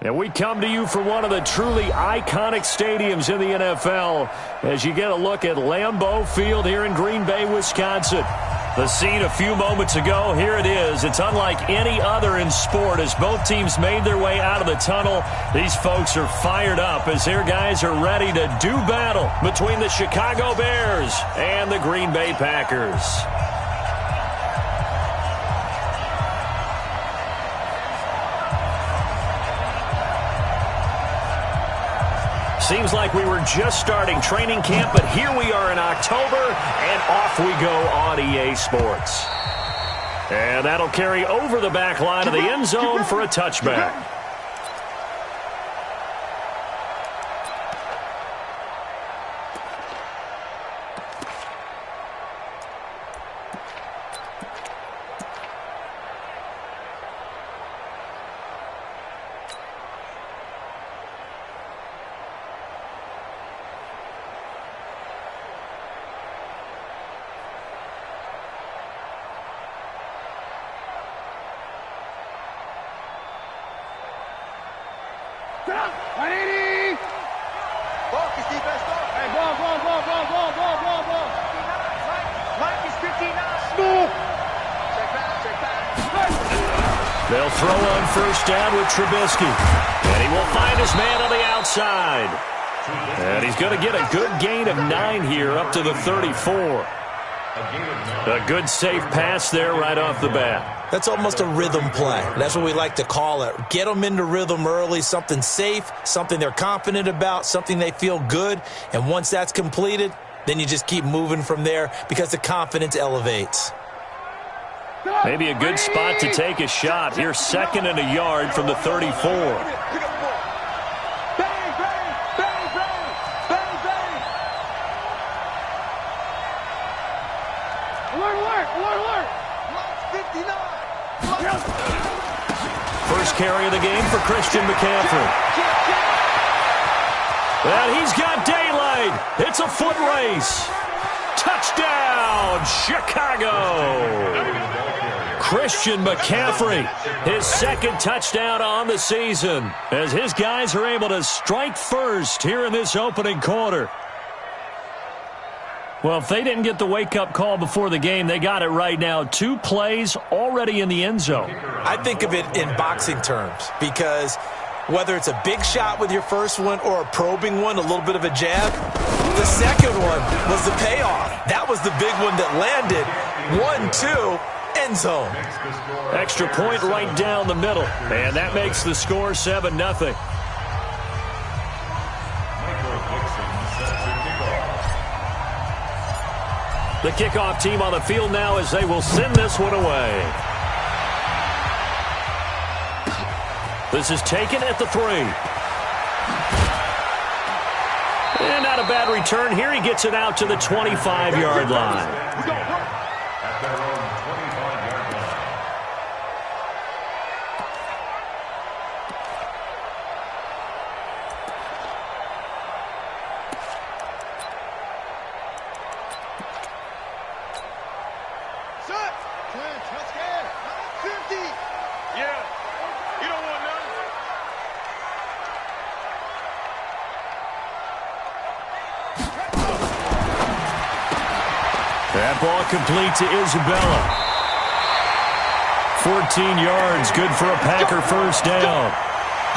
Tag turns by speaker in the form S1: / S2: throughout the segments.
S1: And we come to you from one of the truly iconic stadiums in the NFL as you get a look at Lambeau Field here in Green Bay, Wisconsin. The scene a few moments ago, here it is. It's unlike any other in sport as both teams made their way out of the tunnel. These folks are fired up as their guys are ready to do battle between the Chicago Bears and the Green Bay Packers. Seems like we were just starting training camp, but here we are in October, and off we go on EA Sports. And that'll carry over the back line of the end zone for a touchback. They'll throw on first down with Trubisky. And he will find his man on the outside. And he's going to get a good gain of 9 here up to the 34. A good safe pass there right off the bat.
S2: That's almost a rhythm play. That's what we like to call it. Get them into rhythm early, something safe, something they're confident about, something they feel good. And once that's completed, then you just keep moving from there because the confidence elevates.
S1: Maybe a good spot to take a shot. Here's 2nd and a yard from the 34. First carry of the game for Christian McCaffrey. And he's got daylight. It's a foot race. Touchdown, Chicago. Christian McCaffrey, his 2nd touchdown on the season as his guys are able to strike first here in this opening quarter. Well, if they didn't get the wake-up call before the game, they got it right now. 2 plays already in the end zone.
S2: I think of it in boxing terms because whether it's a big shot with your first one or a probing one, a little bit of a jab, the second one was the payoff. That was the big one that landed. 1-2, end zone.
S1: Extra point right down the middle, and that makes the score 7-0. The kickoff team on the field now as they will send this one away. This is taken at the 3. And not a bad return here. He gets it out to the 25-yard line. That ball complete to Isabella. 14 yards, good for a Packer first down.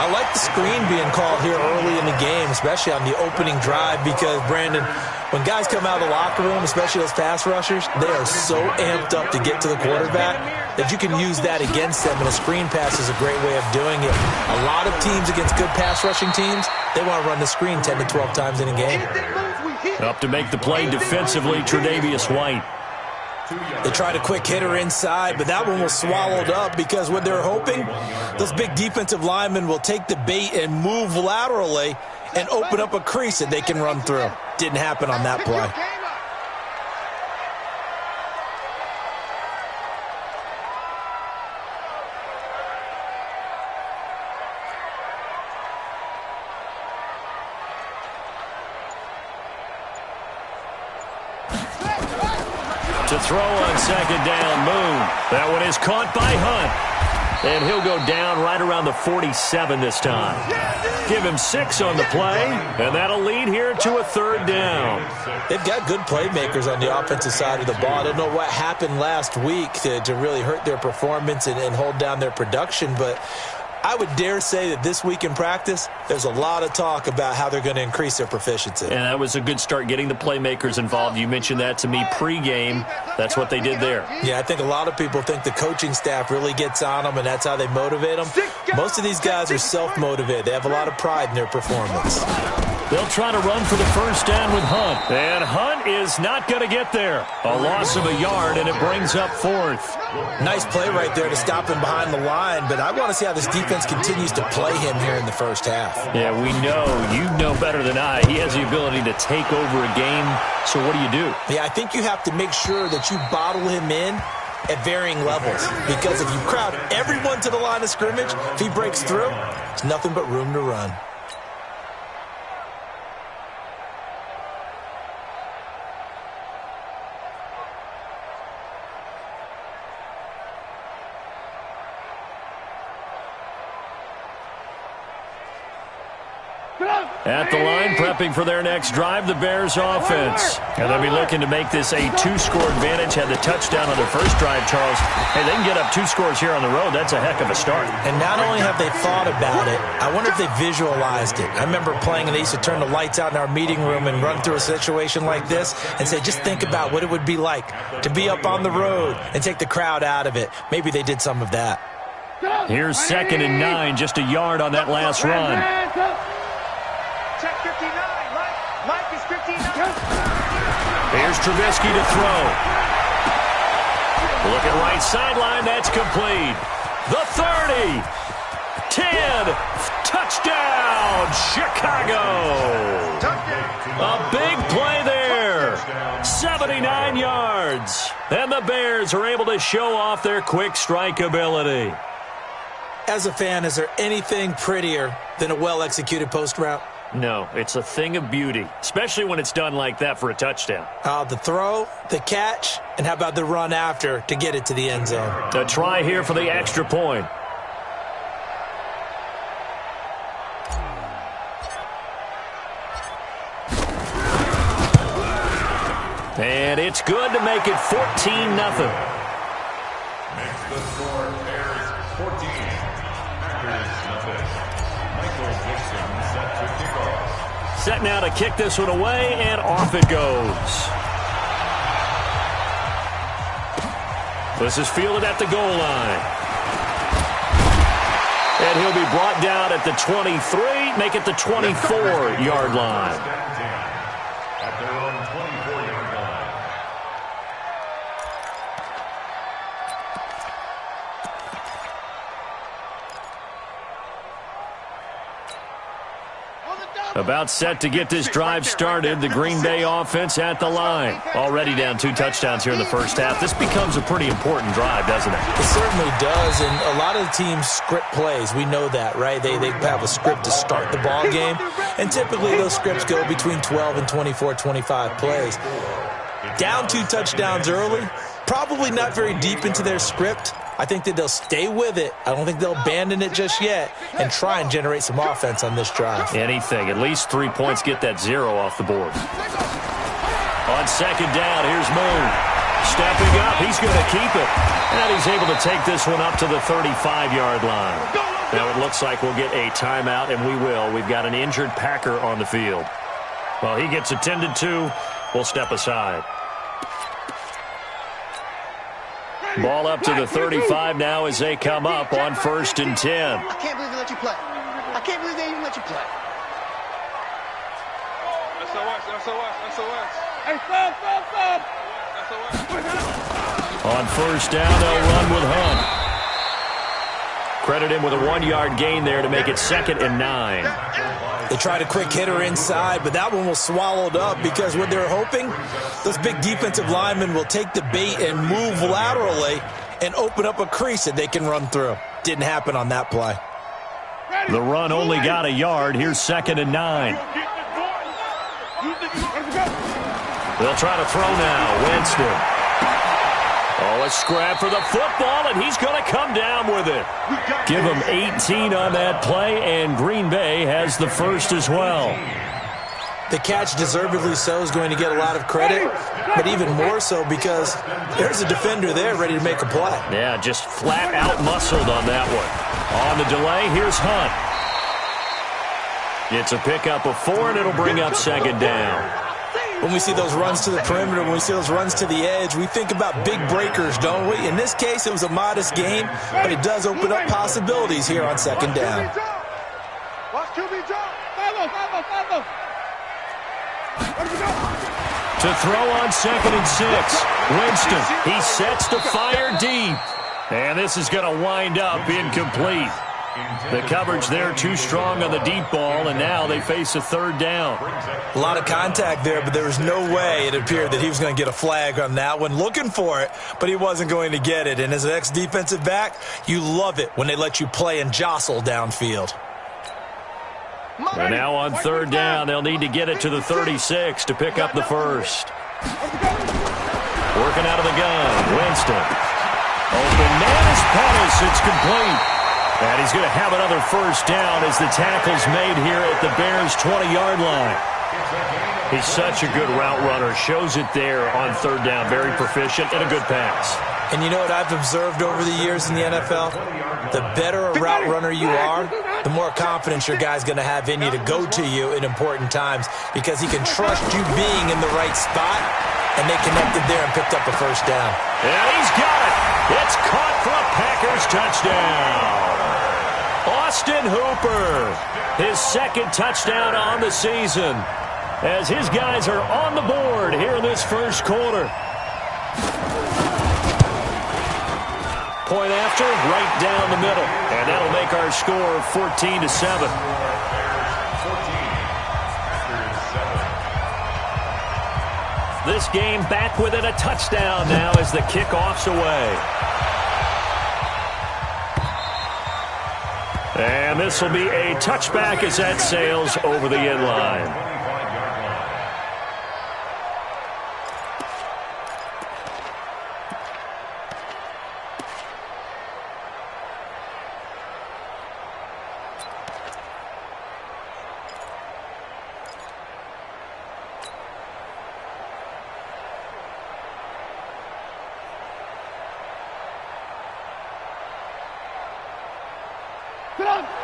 S2: I like the screen being called here early in the game, especially on the opening drive, because, Brandon, when guys come out of the locker room, especially those pass rushers, they are so amped up to get to the quarterback that you can use that against them, and a screen pass is a great way of doing it. A lot of teams against good pass rushing teams, they want to run the screen 10 to 12 times in a game.
S1: Up to make the play defensively, Tre'Davious White.
S2: They tried a quick hitter inside, but that one was swallowed up because what they're hoping, those big defensive linemen will take the bait and move laterally and open up a crease that they can run through. Didn't happen on that play.
S1: To throw on second down, Moon. That one is caught by Hunt. And he'll go down right around the 47 this time. Give him 6 on the play, and that'll lead here to a 3rd down.
S2: They've got good playmakers on the offensive side of the ball. I don't know what happened last week to really hurt their performance and hold down their production, but I would dare say that this week in practice, there's a lot of talk about how they're going to increase their proficiency.
S1: And that was a good start, getting the playmakers involved. You mentioned that to me pregame. That's what they did there.
S2: Yeah, I think a lot of people think the coaching staff really gets on them, and that's how they motivate them. Most of these guys are self-motivated. They have a lot of pride in their performance.
S1: They'll try to run for the 1st down with Hunt. And Hunt is not going to get there. A loss of a yard, and it brings up 4th.
S2: Nice play right there to stop him behind the line, but I want to see how this defense continues to play him here in the first half.
S1: Yeah, we know. You know better than I. He has the ability to take over a game. So what do you do?
S2: Yeah, I think you have to make sure that you bottle him in at varying levels, because if you crowd everyone to the line of scrimmage, if he breaks through, there's nothing but room to run.
S1: At the line, prepping for their next drive, the Bears offense. And they'll be looking to make this a 2-score advantage. Had the touchdown on their first drive, Charles. Hey, they can get up 2 scores here on the road. That's a heck of a start.
S2: And not only have they thought about it, I wonder if they visualized it. I remember playing, and they used to turn the lights out in our meeting room and run through a situation like this and say, just think about what it would be like to be up on the road and take the crowd out of it. Maybe they did some of that.
S1: Here's 2nd and 9, just a yard on that last run.
S3: Check 59. Mike is 59.
S1: Here's Trubisky to throw. Look at right sideline. That's complete. The 30. 10. Touchdown, Chicago. A big play there. 79 yards. And the Bears are able to show off their quick strike ability.
S2: As a fan, is there anything prettier than a well-executed post route?
S1: No, it's a thing of beauty, especially when it's done like that for a touchdown.
S2: The throw, the catch, and how about the run after to get it to the end zone?
S1: A try here for the extra point. And it's good to make it 14-0.
S4: Makes the score Bears 14. Packers nothing. Michael Dixon set to kick off.
S1: Set now to kick this one away, and off it goes. This is fielded at the goal line. And he'll be brought down at the 23, make it the 24-yard line.
S4: At their own 24-yard line.
S1: About set to get this drive started, the Green Bay offense at the line. Already down 2 touchdowns here in the first half. This becomes a pretty important drive, doesn't it?
S2: It certainly does, and a lot of the teams script plays. We know that, right? They have a script to start the ball game, and typically those scripts go between 12 and 24, 25 plays. Down 2 touchdowns early, probably not very deep into their script. I think that they'll stay with it. I don't think they'll abandon it just yet and try and generate some offense on this drive.
S1: Anything. At least 3 points, get that 0 off the board. On second down, here's Moon. Stepping up, he's going to keep it. And he's able to take this one up to the 35-yard line. Now it looks like we'll get a timeout, and we will. We've got an injured Packer on the field. Well, he gets attended to. We'll step aside. Ball up to the 35 now as they come up on 1st and 10.
S3: I can't believe they let you play. I can't believe they even let you play. SOS. Hey, stop.
S1: On 1st down, they'll run with Hunt. Credit him with a 1-yard gain there to make it 2nd and 9.
S2: They tried a quick hitter inside, but that one was swallowed up because what they're hoping, those big defensive linemen will take the bait and move laterally and open up a crease that they can run through. Didn't happen on that play.
S1: The run only got a yard. Here's 2nd and 9. They'll try to throw now. Winston. Oh, a scrap for the football, and he's going to come down with it. Give him 18 on that play, and Green Bay has the first as well.
S2: The catch, deservedly so, is going to get a lot of credit, but even more so because there's a defender there ready to make a play.
S1: Yeah, just flat out muscled on that one. On the delay, here's Hunt. It's a pickup of 4, and it'll bring up second down.
S2: When we see those runs to the perimeter, when we see those runs to the edge, we think about big breakers, don't we? In this case, it was a modest gain, but it does open up possibilities here on second down.
S1: To throw on 2nd and 6. Winston, he sets to fire deep. And this is going to wind up incomplete. The coverage there too strong on the deep ball, and now they face a third down.
S2: A lot of contact there, but there was no way it appeared that he was going to get a flag on that one. Looking for it, but he wasn't going to get it. And as an ex-defensive back, you love it when they let you play and jostle downfield.
S1: And now on third down, they'll need to get it to the 36 to pick up the first. Working out of the gun, Winston. Open man is Pettis. It's complete. And he's going to have another first down as the tackle's made here at the Bears' 20-yard line. He's such a good route runner. Shows it there on third down. Very proficient and a good pass.
S2: And you know what I've observed over the years in the NFL? The better a route runner you are, the more confidence your guy's going to have in you to go to you in important times because he can trust you being in the right spot, and they connected there and picked up a first down.
S1: And he's got it. It's caught for a Packers touchdown. Austin Hooper, his second touchdown on the season, as his guys are on the board here in this first quarter. Point after, right down the middle. And that'll make our score 14-7. This game back within a touchdown now as the kickoff's away. And this will be a touchback as that sails over the end line.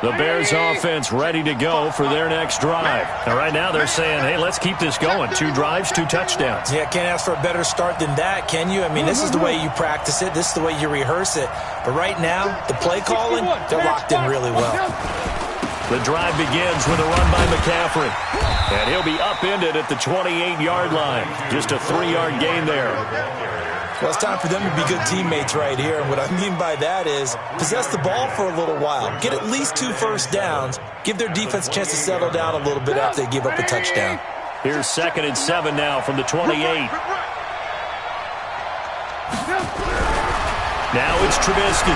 S1: The Bears offense ready to go for their next drive. And right now they're saying, hey, let's keep this going. 2 drives, 2 touchdowns.
S2: Yeah, can't ask for a better start than that, can you? I mean, this is the way you practice it. This is the way you rehearse it. But right now, the play calling, they're locked in really well.
S1: The drive begins with a run by McCaffrey. And he'll be upended at the 28-yard line. Just a 3-yard gain there.
S2: Well, it's time for them to be good teammates right here. And what I mean by that is possess the ball for a little while. Get at least 2 first downs. Give their defense a chance to settle down a little bit after they give up a touchdown.
S1: Here's 2nd and 7 now from the 28. Now it's Trubisky.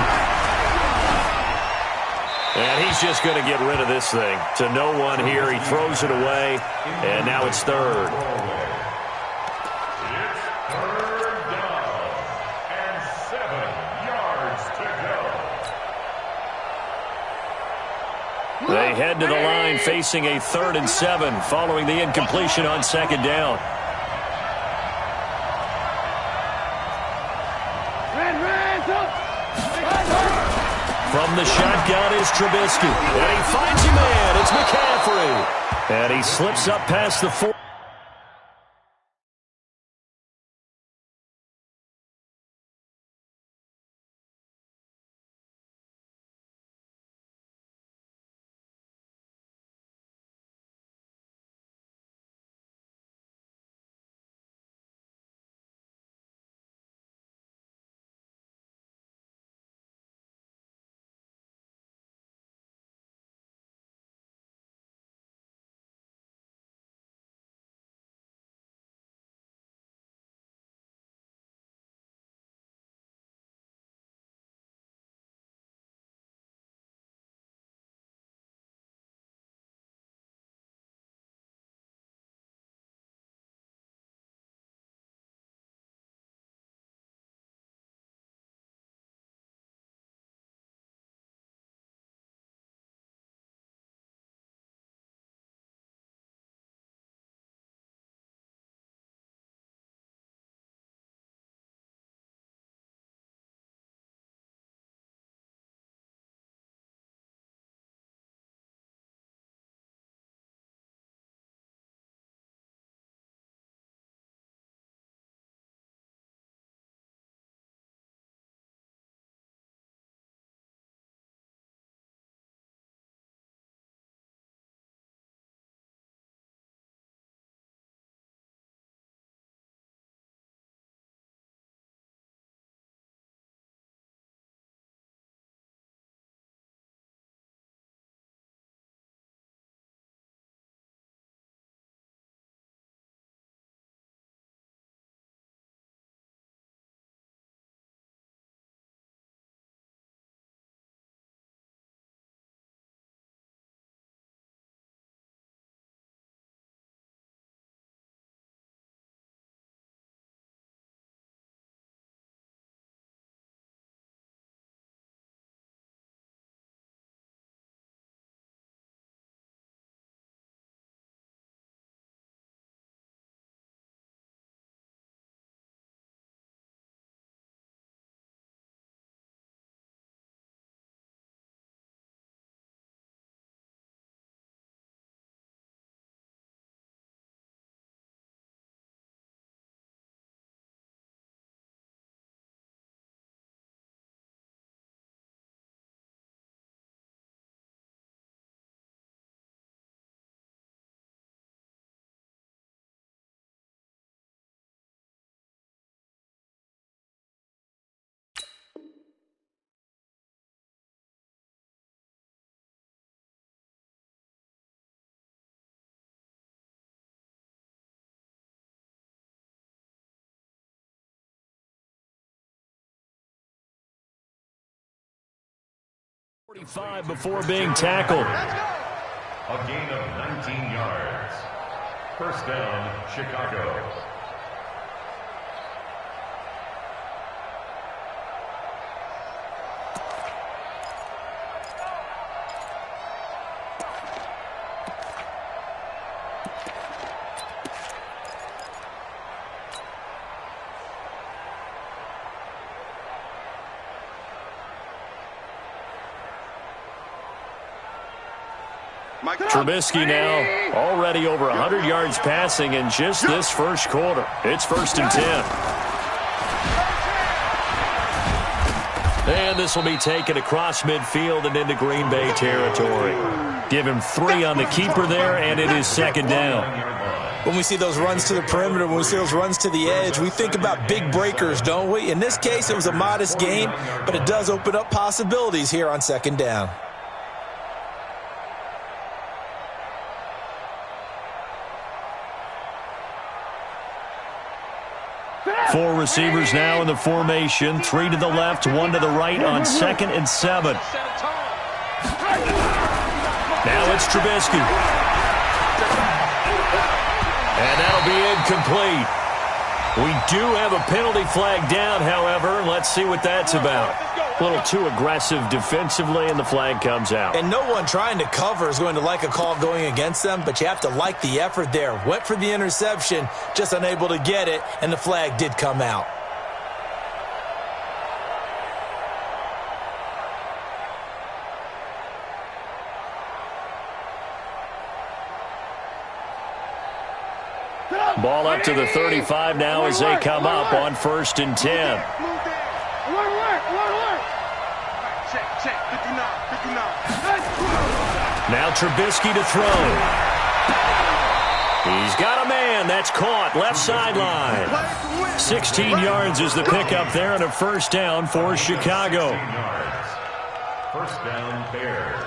S1: And he's just going to get rid of this thing. To no one here. He throws it away. And now it's 3rd. They head to the line facing a 3rd and 7 following the incompletion on 2nd down. From the shotgun is Trubisky. And he finds a man. It's McCaffrey. And he slips up past the 4. 45 before being tackled.
S4: A gain of 19 yards. First down, Chicago.
S1: Trubisky now already over 100 yards passing in just this first quarter. It's 1st and 10. And this will be taken across midfield and into Green Bay territory. Give him 3 on the keeper there, and it is 2nd down.
S2: When we see those runs to the perimeter, when we see those runs to the edge, we think about big breakers, don't we? In this case, it was a modest gain, but it does open up possibilities here on 2nd down.
S1: 4 receivers now in the formation. 3 to the left, 1 to the right on 2nd and 7. Now it's Trubisky. And that'll be incomplete. We do have a penalty flag down, however. Let's see what that's about. A little too aggressive defensively, and the flag comes out.
S2: And no one trying to cover is going to like a call going against them, but you have to like the effort there. Went for the interception, just unable to get it, and the flag did come out.
S1: Ball up to the 35 now as they come up on 1st and 10. Now Trubisky to throw. He's got a man. That's caught. Left sideline. 16 yards is the pickup there, and a 1st down for Chicago.
S4: 16 yards. First down, Bears.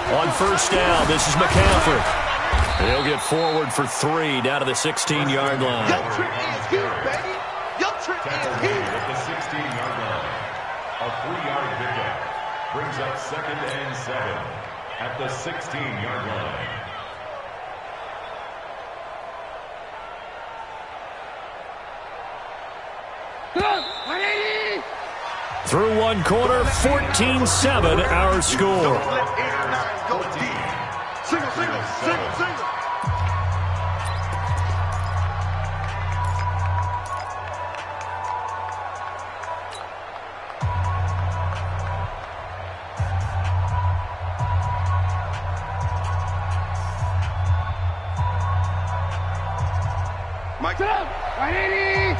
S1: On 1st down, this is McCaffrey. He'll get forward for 3 down to the 16-yard line.
S3: Your trick is here, baby. Your trick is here.
S4: At the 16-yard line. A 3-yard pickup brings up 2nd and 7 at the 16-yard line.
S1: Through one quarter, 14-7 our score.
S3: Let 8 or 9 go deep. Single, single, single, single. Mike up. 180.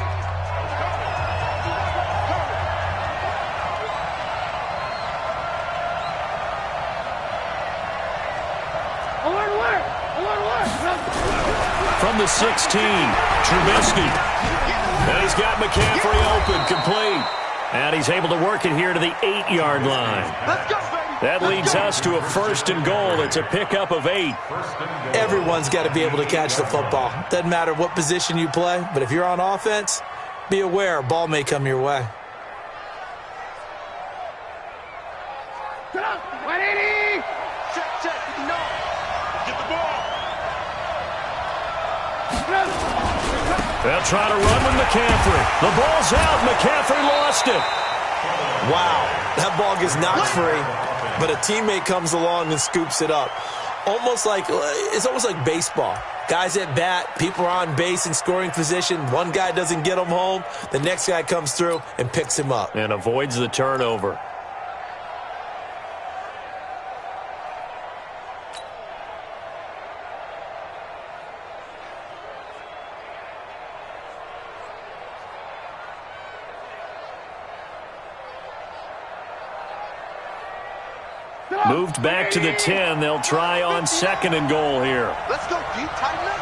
S1: From the 16, Trubisky. And he's got McCaffrey open, complete. And he's able to work it here to the 8-yard line.
S3: Let's go, baby.
S1: That leads us to a 1st and goal. It's a pickup of 8.
S2: Everyone's got to be able to catch the football. Doesn't matter what position you play, but if you're on offense, be aware, ball may come your way.
S3: 180. Check, check. No. Get the ball.
S1: They'll try to run with McCaffrey. The ball's out. McCaffrey lost it.
S2: Wow, that ball gets knocked free, but a teammate comes along and scoops it up. It's almost like baseball. Guys at bat, people are on base in scoring position. One guy doesn't get him home. The next guy comes through and picks him up.
S1: And avoids the turnover. Moved back to the 10. They'll try on 2nd and goal here.
S3: Let's go deep, tighten up.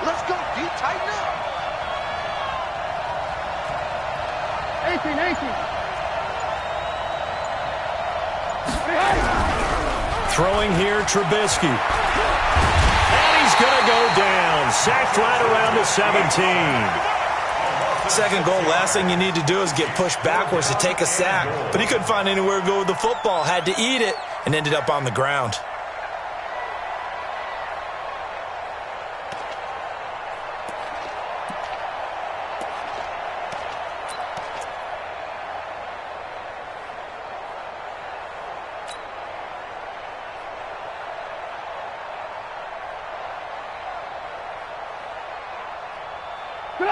S3: Let's go deep, tighten up. 18.
S1: Throwing here, Trubisky. And he's going to go down. Sacked right around the 17.
S2: Second goal, last thing you need to do is get pushed backwards to take a sack. But he couldn't find anywhere to go with the football. Had to eat it and ended up on the ground.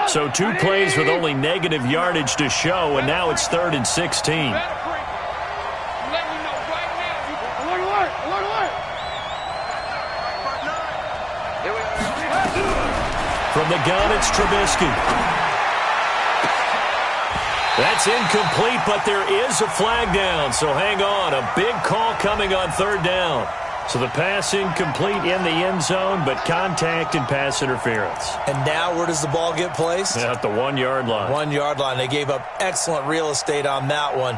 S1: So 2 plays with only negative yardage to show, and now it's 3rd and 16. From the gun, it's Trubisky. That's incomplete, but there is a flag down, so hang on. A big call coming on 3rd down. So the pass incomplete in the end zone, but contact and pass interference.
S2: And now where does the ball get placed?
S1: At the 1-yard line.
S2: 1-yard line. They gave up excellent real estate on that one.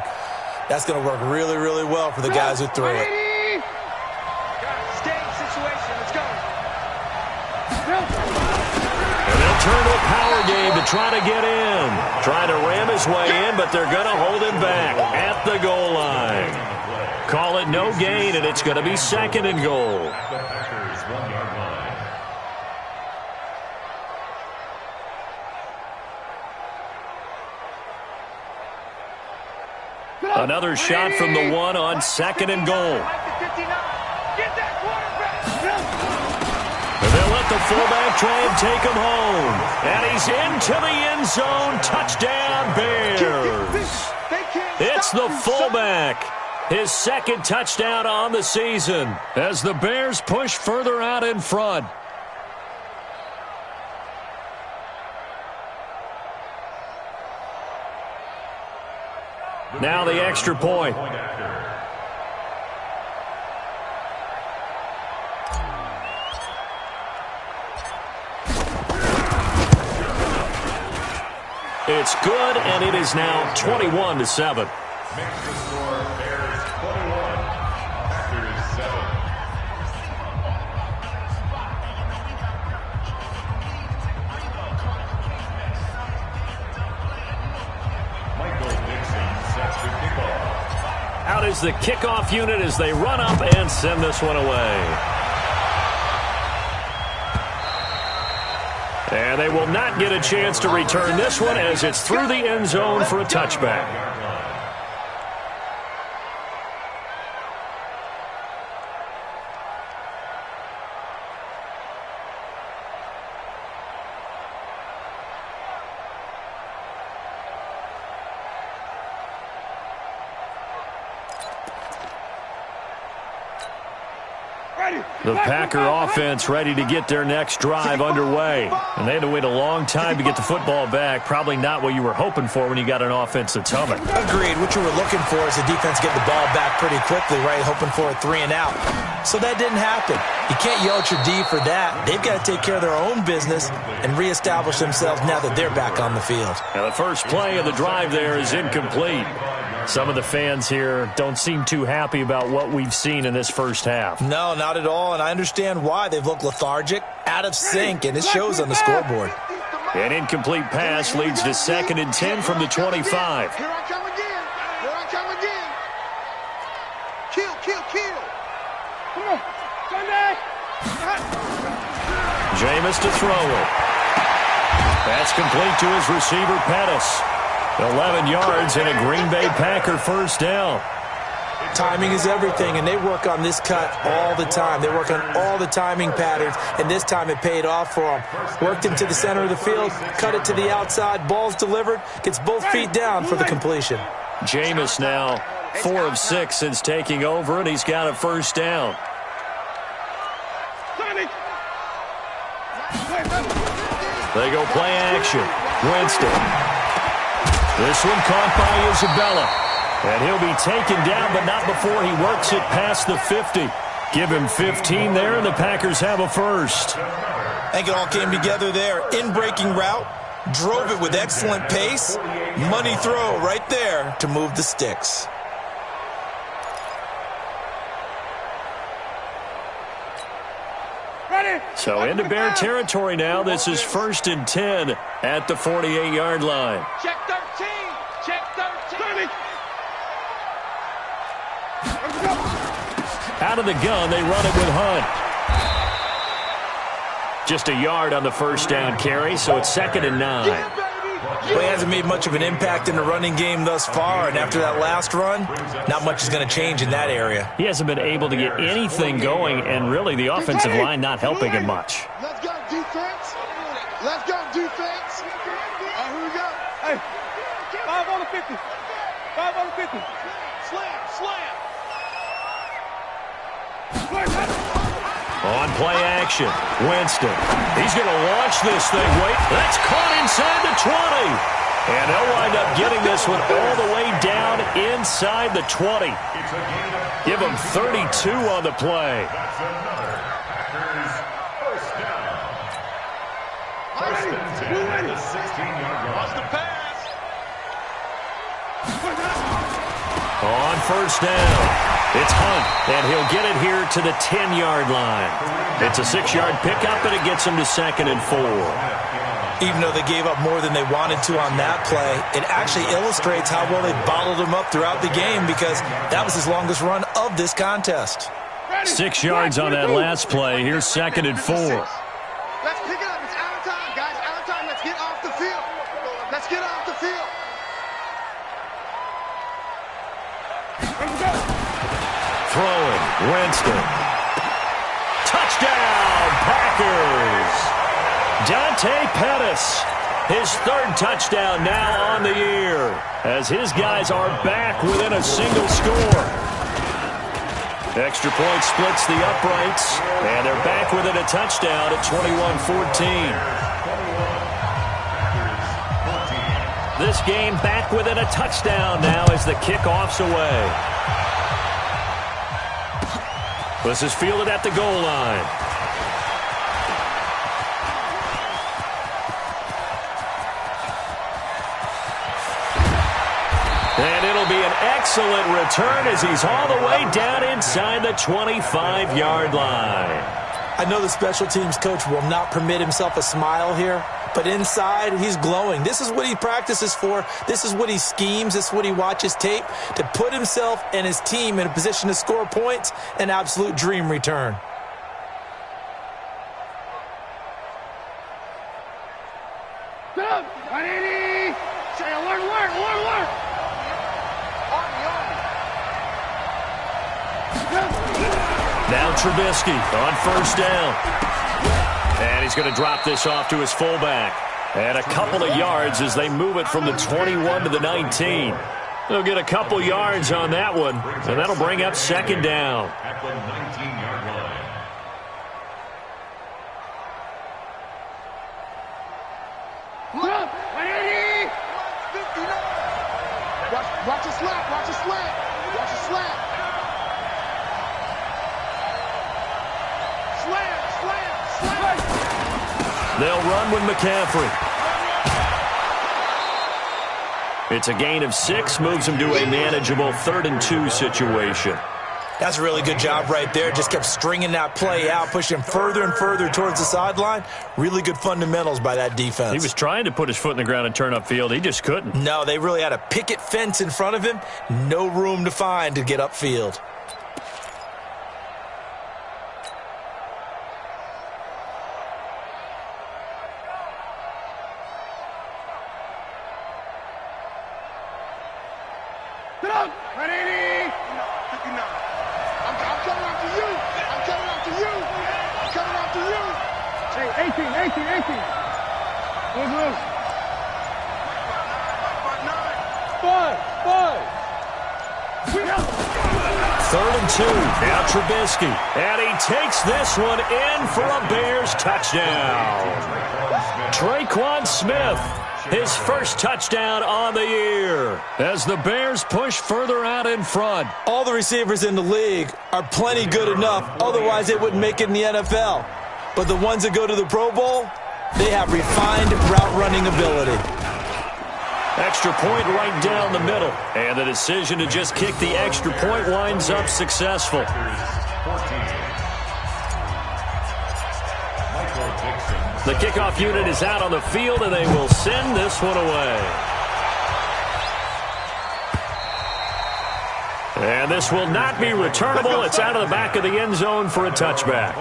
S2: That's going to work really, really well for the guys who threw it.
S1: And they'll turn to a power game to try to get in. Trying to ram his way in, but they're going to hold him back at the goal line. Call it no gain, and it's going to be 2nd and goal.
S4: The Packers 1-yard line.
S1: Another shot from the 1 on 2nd and goal. And they'll let the fullback try and take him home. And he's into the end zone. Touchdown, Bears. It's the fullback. His 2nd touchdown on the season as the Bears push further out in front. Now the extra point. It's good, and it is now 21-7.
S4: Makes the score Bears 21, Packers 7. Michael Dixon sets the kickoff.
S1: Out is the kickoff unit as they run up and send this one away. And they will not get a chance to return this one as it's through the end zone for a touchback. The Packer offense ready to get their next drive underway. And they had to wait a long time to get the football back. Probably not what you were hoping for when you got an offense that's humming.
S2: Agreed. What you were looking for is the defense get the ball back pretty quickly, right? Hoping for a 3 and out. So that didn't happen. You can't yell at your D for that. They've got to take care of their own business and reestablish themselves now that they're back on the field.
S1: Now the first play of the drive there is incomplete. Some of the fans here don't seem too happy about what we've seen in this first half.
S2: No, not at all, and I understand why. They've looked lethargic, out of sync, and it shows on the scoreboard.
S1: An incomplete pass leads to 2nd and 10 from the 25.
S3: Here I come again. Here I come again. Kill, kill, kill. Come on. Sunday.
S1: Jameis to throw it. That's complete to his receiver, Pettis. 11 yards and a Green Bay Packer first down.
S2: Timing is everything, and they work on this cut all the time. They work on all the timing patterns, and this time it paid off for them. Worked into the center of the field, cut it to the outside, ball's delivered, gets both feet down for the completion.
S1: Jameis now 4 of 6 since taking over, and he's got a first down. They go play action. Winston. This one caught by Isabella. And he'll be taken down, but not before he works it past the 50. Give him 15 there, and the Packers have a first.
S2: I think it all came together there. In-breaking route, drove it with excellent pace. Money throw right there to move the sticks.
S1: So into Bear territory now. This is 1st and 10 at the 48-yard line.
S3: Check 13. Check 13.
S1: Out of the gun, they run it with Hunt. Just a yard on the first down carry, so it's 2nd and 9.
S2: Well, he hasn't made much of an impact in the running game thus far, and after that last run, not much is going to change in that area.
S1: He hasn't been able to get anything going, and really the offensive line not helping him much.
S3: Let's go defense. Let's go defense. Here we go. Hey, 5 on the 50. 5 on the 50. Slam, slam.
S1: On play action, Winston. He's going to launch this thing. Wait, that's caught inside the 20. And they'll wind up getting this one all the way down inside the 20. Give them 32 on the play.
S4: That's another Packers first down. First and 10 at the 16-yard line.
S3: Watch the pass.
S1: On first down. It's Hunt, and he'll get it here to the 10-yard line. It's a 6-yard pickup, and it gets him to 2nd and 4.
S2: Even though they gave up more than they wanted to on that play, it actually illustrates how well they bottled him up throughout the game because that was his longest run of this contest.
S1: 6 yards on that last play. Here's 2nd and 4.
S3: Let's pick it up. It's out of time, guys. Out of time. Let's get off the field. Let's get off the field.
S1: Throwing, Winston. Touchdown, Packers! Dante Pettis, his 3rd touchdown now on the year, as his guys are back within a single score. Extra point splits the uprights, and they're back within a touchdown at 21-14. This game back within a touchdown now as the kickoff's away. This is fielded at the goal line. And it'll be an excellent return as he's all the way down inside the 25-yard line.
S2: I know the special teams coach will not permit himself a smile here, but inside, he's glowing. This is what he practices for. This is what he schemes. This is what he watches tape to put himself and his team in a position to score points. An absolute dream return.
S3: Good. 180. Say alert, alert, alert, alert.
S1: Now Trubisky on first down. And he's going to drop this off to his fullback. And a couple of yards as they move it from the 21 to the 19. They'll get a couple yards on that one, and that'll bring up 2nd down.
S4: At the 19-yard line.
S3: Watch your slap, watch your slap, watch your slap. Slam, slam, slam.
S1: They'll run with McCaffrey. It's a gain of 6, moves them to a manageable 3rd and 2 situation.
S2: That's a really good job right there. Just kept stringing that play out, pushing him further and further towards the sideline. Really good fundamentals by that defense.
S1: He was trying to put his foot in the ground and turn upfield. He just couldn't.
S2: No, they really had a picket fence in front of him. No room to find to get upfield.
S1: Now Trubisky, and he takes this one in for a Bears touchdown. Traquan Smith, his 1st touchdown on the year, as the Bears push further out in front.
S2: All the receivers in the league are plenty good enough, otherwise they wouldn't make it in the NFL. But the ones that go to the Pro Bowl, they have refined route running ability.
S1: Extra point right down the middle. And the decision to just kick the extra point winds up successful. The kickoff unit is out on the field, and they will send this one away. And this will not be returnable. It's out of the back of the end zone for a touchback.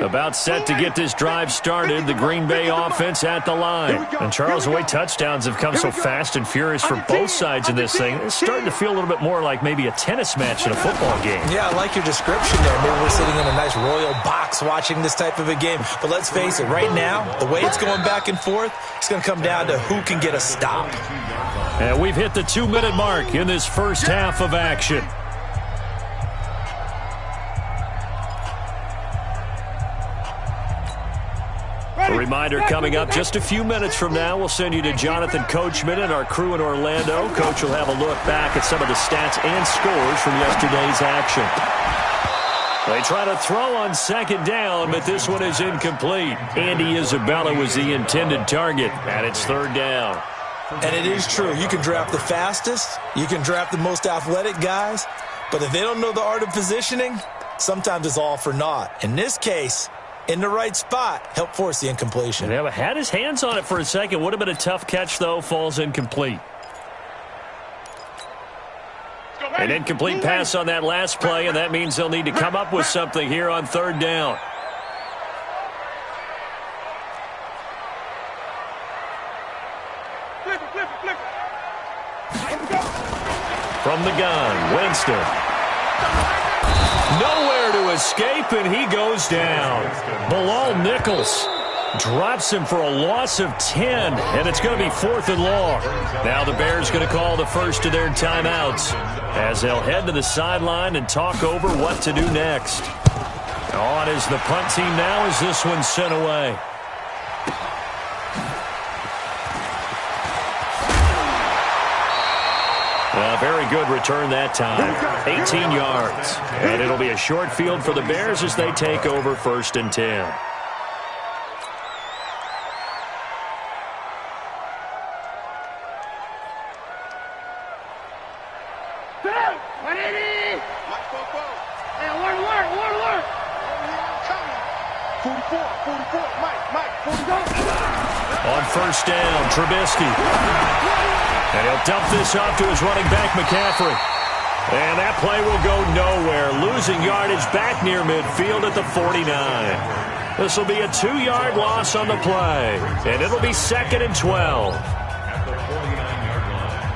S1: About set to get this drive started. The Green Bay offense at the line. And Charles, the way touchdowns have come so fast and furious for both sides in this thing, it's starting to feel a little bit more like maybe a tennis match in a football game.
S2: Yeah, I like your description there. Maybe we're sitting in a nice royal box watching this type of a game. But let's face it, right now, the way it's going back and forth, it's going to come down to who can get a stop.
S1: And we've hit the 2-minute mark in this first half of action. A reminder coming up just a few minutes from now. We'll send you to Jonathan Coachman and our crew in Orlando. Coach will have a look back at some of the stats and scores from yesterday's action. They try to throw on second down, but this one is incomplete. Andy Isabella was the intended target, and it's third down.
S2: And it is true. You can draft the fastest. You can draft the most athletic guys. But if they don't know the art of positioning, sometimes it's all for naught. In this case, in the right spot, help force the incompletion.
S1: Yeah, but had his hands on it for a second. Would have been a tough catch, though. Falls incomplete. An incomplete pass on that last play, and that means they'll need to come up with something here on third down. From the gun, Winston. Nowhere to escape, and he goes down. Bilal Nichols drops him for a loss of 10, and it's going to be 4th and long. Now the Bears going to call the first of their timeouts as they'll head to the sideline and talk over what to do next. On is the punt team now as this one's sent away. A very good return that time. 18 yards. And it'll be a short field for the Bears as they take over 1st and 10. On first down, Trubisky. And he'll dump this off to his running back, McCaffrey. And that play will go nowhere. Losing yardage back near midfield at the 49. This will be a 2-yard loss on the play. And it'll be 2nd and 12.
S4: At the 49-yard line.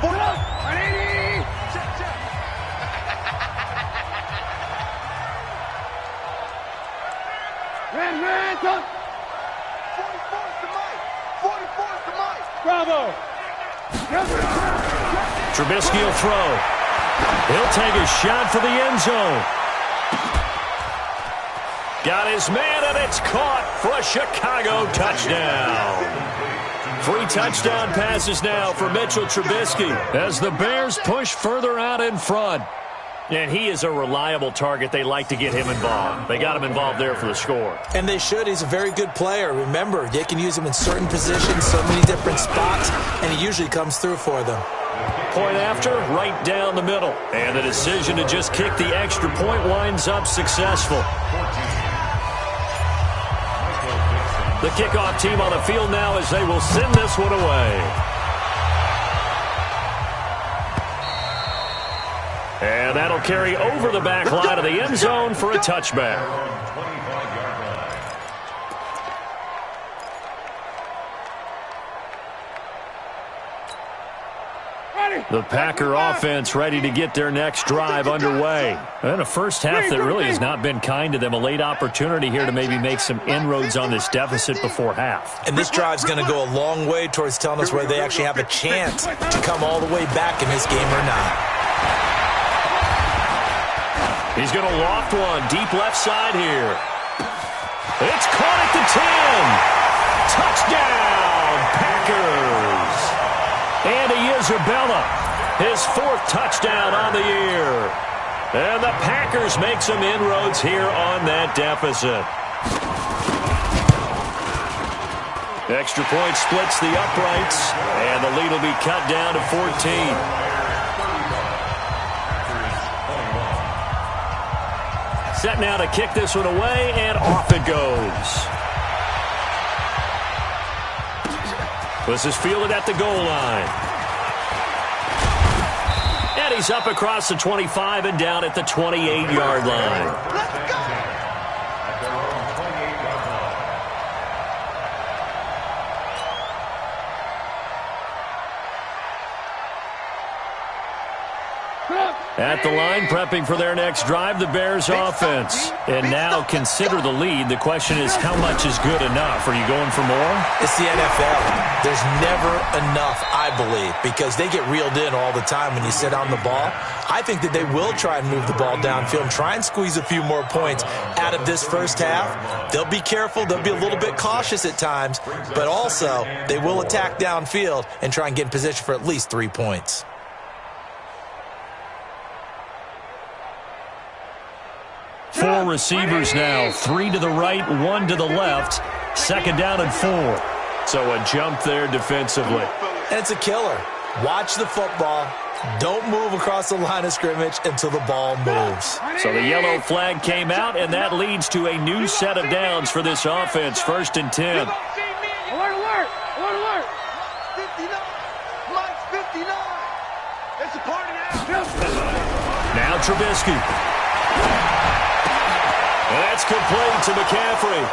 S3: Bravo!
S1: Trubisky will throw. He'll take a shot for the end zone. Got his man, and it's caught for a Chicago touchdown. 3 touchdown passes now for Mitchell Trubisky as the Bears push further out in front. And he is a reliable target. They like to get him involved. They got him involved there for the score.
S2: And they should. He's a very good player. Remember, they can use him in certain positions, so many different spots, and he usually comes through for them.
S1: Point after, right down the middle. And the decision to just kick the extra point winds up successful. The kickoff team on the field now as they will send this one away. And that'll carry over the back line of the end zone for a touchback. The Packer offense ready to get their next drive underway. And a first half that really has not been kind to them. A late opportunity here to maybe make some inroads on this deficit before half.
S2: And this drive's going to go a long way towards telling us whether they actually have a chance to come all the way back in this game or not.
S1: He's going to loft one deep left side here. It's caught at the 10. Touchdown, Packers. Andy Isabella, his 4th touchdown on the year. And the Packers make some inroads here on that deficit. Extra point splits the uprights, and the lead will be cut down to 14. Set now to kick this one away, and off it goes. This is fielded at the goal line. And he's up across the 25 and down at the 28-yard line.
S3: Let's go!
S1: At the line, prepping for their next drive, the Bears offense. And now consider the lead. The question is, how much is good enough? Are you going for more?
S2: It's the NFL. There's never enough, I believe, because they get reeled in all the time when you sit on the ball. I think that they will try and move the ball downfield and try and squeeze a few more points out of this first half. They'll be careful. They'll be a little bit cautious at times, but also they will attack downfield and try and get in position for at least 3 points.
S1: Four receivers now, 3 to the right, 1 to the left. Second down and 4. So a jump there defensively.
S2: And it's a killer. Watch the football. Don't move across the line of scrimmage until the ball moves.
S1: So the yellow flag came out, and that leads to a new set of downs for this offense. 1st and 10.
S3: Alert, alert! Alert, alert! 59! Mike's 59! It's a party now!
S1: Now Trubisky. That's complete to McCaffrey.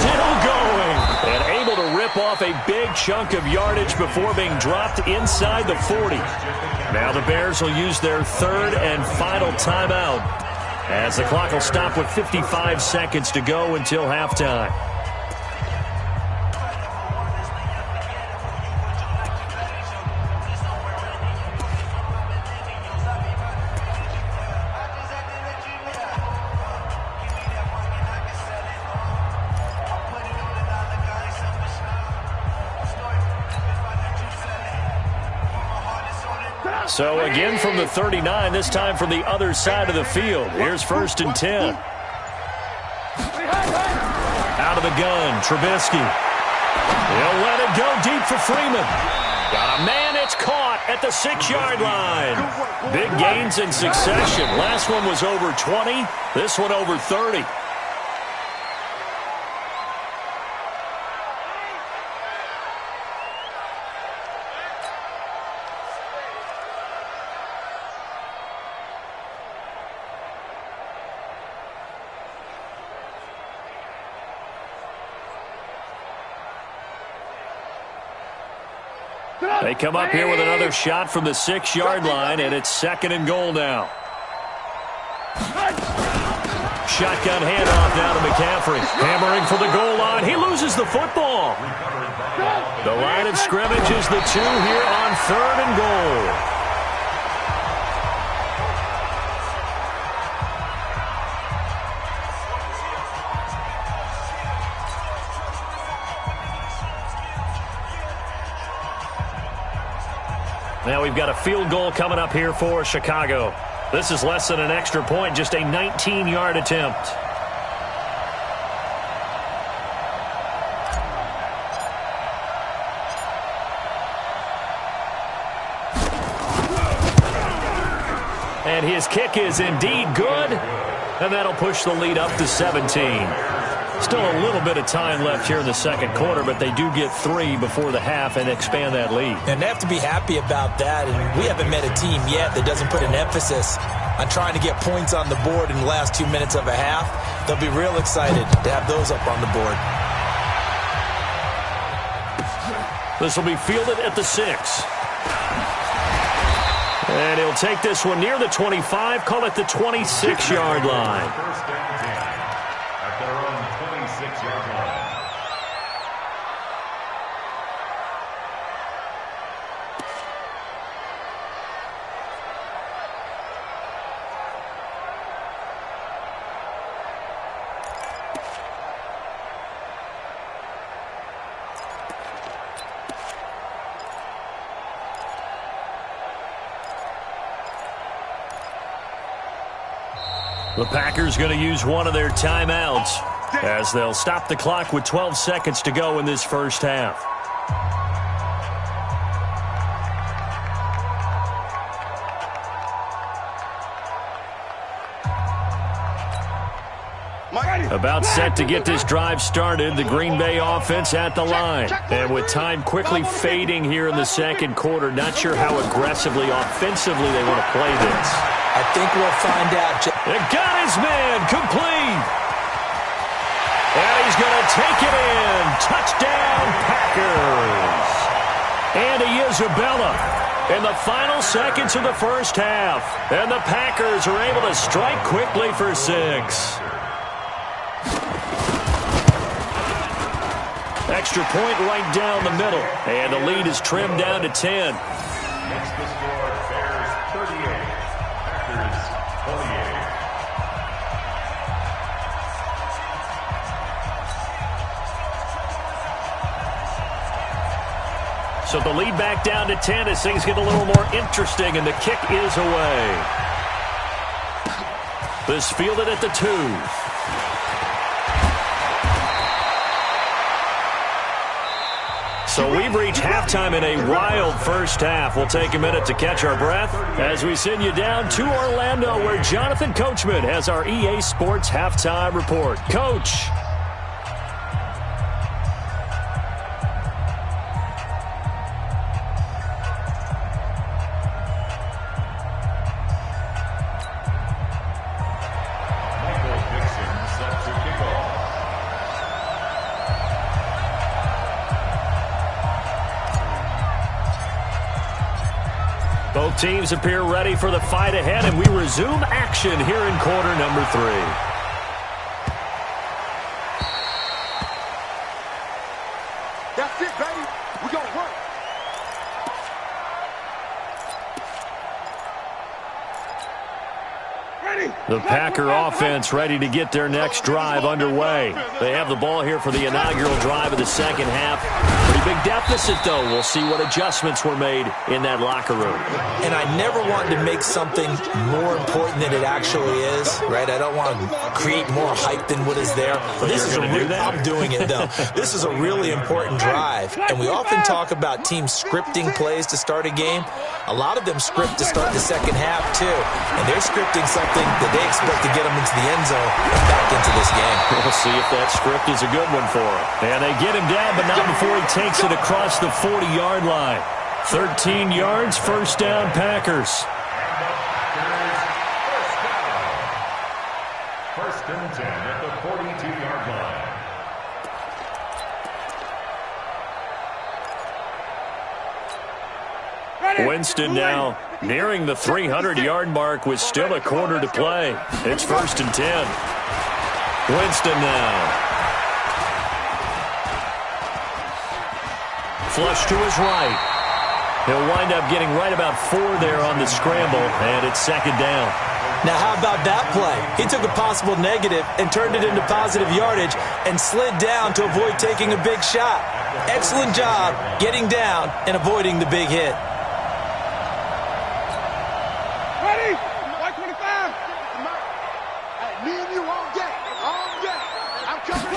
S1: Still going. And able to rip off a big chunk of yardage before being dropped inside the 40. Now the Bears will use their third and final timeout, as the clock will stop with 55 seconds to go until halftime. So again from the 39, this time from the other side of the field. Here's 1st and 10. Out of the gun, Trubisky. He'll let it go deep for Freeman. Got a man, it's caught at the 6-yard line. Big gains in succession. Last one was over 20, this one over 30. They come up here with another shot from the 6-yard line, and it's 2nd and goal now. Shotgun handoff now to McCaffrey. Hammering for the goal line. He loses the football. The line of scrimmage is the 2 here on 3rd and goal. Now we've got a field goal coming up here for Chicago. This is less than an extra point, just a 19-yard attempt. And his kick is indeed good, and that'll push the lead up to 17. Still a little bit of time left here in the second quarter, but they do get 3 before the half and expand that lead.
S2: And they have to be happy about that. And we haven't met a team yet that doesn't put an emphasis on trying to get points on the board in the last 2 minutes of a half. They'll be real excited to have those up on the board.
S1: This will be fielded at the 6. And he'll take this one near the 25, call it the 26-yard line.
S4: First down 10 at their own 26-yard line.
S1: The Packers going to use one of their timeouts. as they'll stop the clock with 12 seconds to go in this first half. About set to get this drive started, the Green Bay offense at the line. And with time quickly fading here in the second quarter, not sure how aggressively, offensively they want to play this.
S2: I think we'll find out.
S1: It got his man complete. And he's going to take it in. Touchdown, Packers. Andy Isabella in the final seconds of the first half. And the Packers are able to strike quickly for 6. Extra point right down the middle. And the lead is trimmed down to 10.
S4: Makes the score Bears 38, Packers 28.
S1: So the lead back down to 10 as things get a little more interesting, and the kick is away. This fielded at the 2. So we've reached halftime in a wild first half. We'll take a minute to catch our breath as we send you down to Orlando, where Jonathan Coachman has our EA Sports Halftime Report. Coach. Both teams appear ready for the fight ahead, and we resume action here in quarter number 3.
S3: That's it, baby. We gonna work.
S1: The Packer offense ready to get their next drive underway. They have the ball here for the inaugural drive of the second half. Pretty big deficit, though. We'll see what adjustments were made in that locker room.
S2: And I never want to make something more important than it actually is, right? I don't want to create more hype than what is there.
S1: But this is
S2: I'm doing it, though. This is a really important drive. And we often talk about teams scripting plays to start a game. A lot of them script to start the second half, too. And they're scripting something that they expect to get them into the end zone and back into this game.
S1: We'll see if that script is a good one for him. And they get him down, but not before he takes it across the 40-yard line. 13 yards, first down, Packers.
S4: First and 10 at the 42-yard line.
S1: Winston now nearing the 300-yard mark with still a quarter to play. It's first and 10. Winston now. Flush to his right. He'll wind up getting right about 4 there on the scramble, and it's second down.
S2: Now, how about that play? He took a possible negative and turned it into positive yardage and slid down to avoid taking a big shot. Excellent job getting down and avoiding the big hit.
S3: Ready? 125. Hey, me and you all day. All day. I'm coming.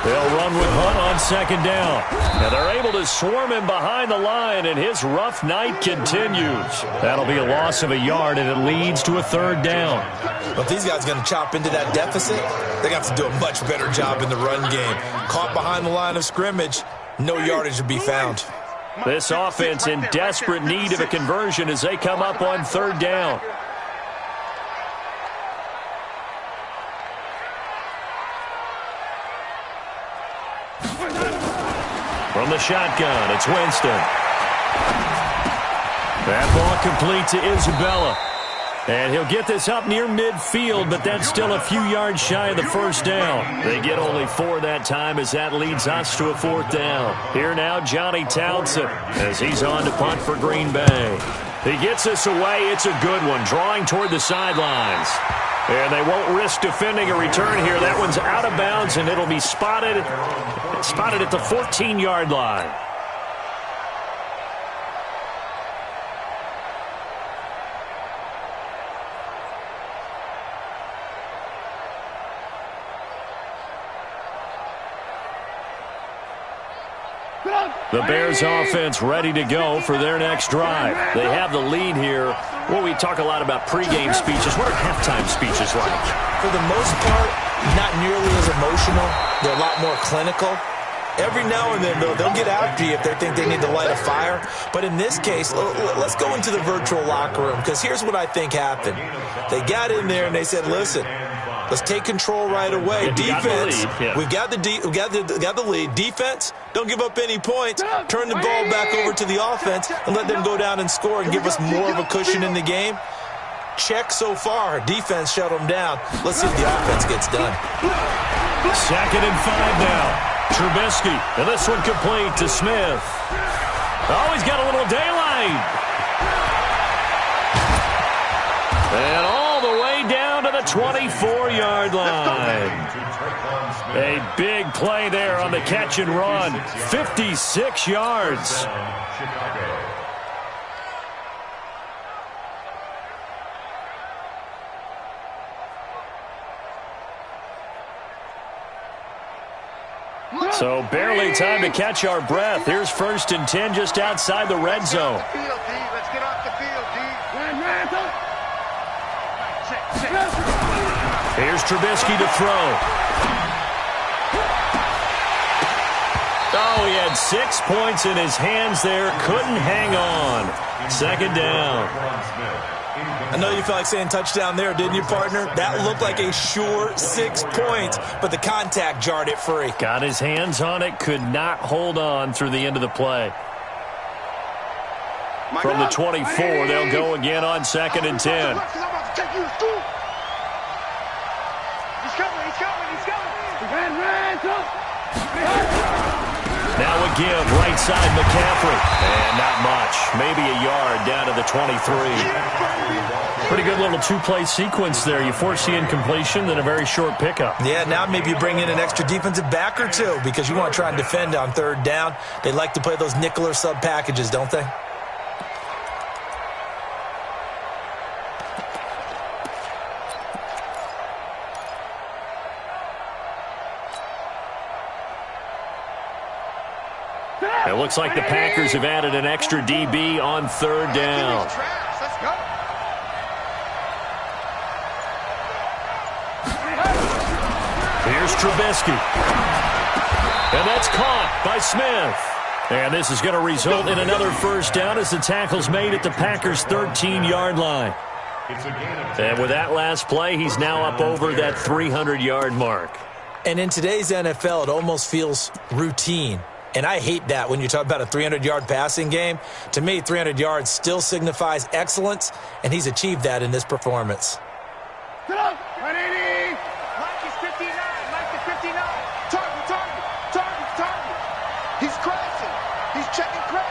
S1: They'll run with Hunt on second down. Now they're able to swarm him behind the line, and his rough night continues. That'll be a loss of a yard, and it leads to a third down.
S2: But if these guys are going to chop into that deficit, they're going to have to do a much better job in the run game. Caught behind the line of scrimmage, no yardage to be found.
S1: This offense in desperate need of a conversion as they come up on third down. From the shotgun, it's Winston. That ball complete to Isabella. And he'll get this up near midfield, but that's still a few yards shy of the first down. They get only 4 that time as that leads us to a fourth down. Here now, Johnny Townsend as he's on to punt for Green Bay. He gets this away. It's a good one, drawing toward the sidelines. And they won't risk defending a return here. That one's out of bounds, and it'll be spotted at the 14-yard line. The Bears offense ready to go for their next drive. They have the lead here. Well, we talk a lot about pregame speeches. What are halftime speeches like?
S2: For the most part, not nearly as emotional. They're a lot more clinical. Every now and then, though, they'll get after you if they think they need to light a fire. But in this case, let's go into the virtual locker room, because here's what I think happened. They got in there and they said, listen, let's take control right away. Defense, we've got the lead. Defense, don't give up any points. Turn the ball back over to the offense and let them go down and score and give us more of a cushion in the game. Check so far. Defense shut them down. Let's see if the offense gets done.
S1: 2nd and 5 now. Trubisky, and this one complete to Smith. Oh, he's got a little daylight. And all the way down to the 24-yard line. A big play there on the catch and run. 56 yards. So barely time to catch our breath. Here's 1st and 10 just outside the red zone.
S3: Let's get off the field, D.
S1: Here's Trubisky to throw. Oh, he had 6 points in his hands there. Couldn't hang on. 2nd down.
S2: I know you felt like saying touchdown there, didn't you, partner? That looked like a sure 6 points, but the contact jarred it free.
S1: Got his hands on it, could not hold on through the end of the play. From the 24, they'll go again on 2nd and 10. Now a give, right side McCaffrey. And not much. Maybe a yard down to the 23. Pretty good little 2-play sequence there. You force the incompletion, then a very short pickup.
S2: Yeah, now maybe you bring in an extra defensive back or two because you want to try and defend on 3rd down. They like to play those nickel or sub packages, don't they?
S1: It looks like the Packers have added an extra DB on 3rd down. Here's Trubisky. And that's caught by Smith. And this is going to result in another 1st down as the tackle's made at the Packers' 13-yard line. And with that last play, he's now up over that 300-yard mark.
S2: And in today's NFL, it almost feels routine. And I hate that when you talk about a 300-yard passing game. To me, 300 yards still signifies excellence, and he's achieved that in this performance.
S3: Get up! 180! Mike is 59. Mike is 59. Target. He's crashing. He's checking crash.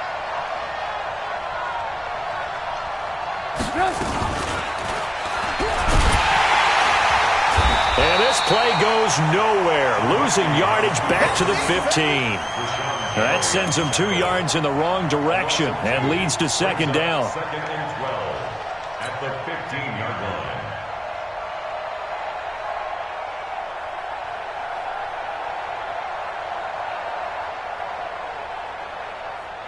S1: And this play goes nowhere. Losing yardage back to the 15. That sends him 2 yards in the wrong direction and leads to 2nd down.
S4: 2nd and 12 at the 15-yard line.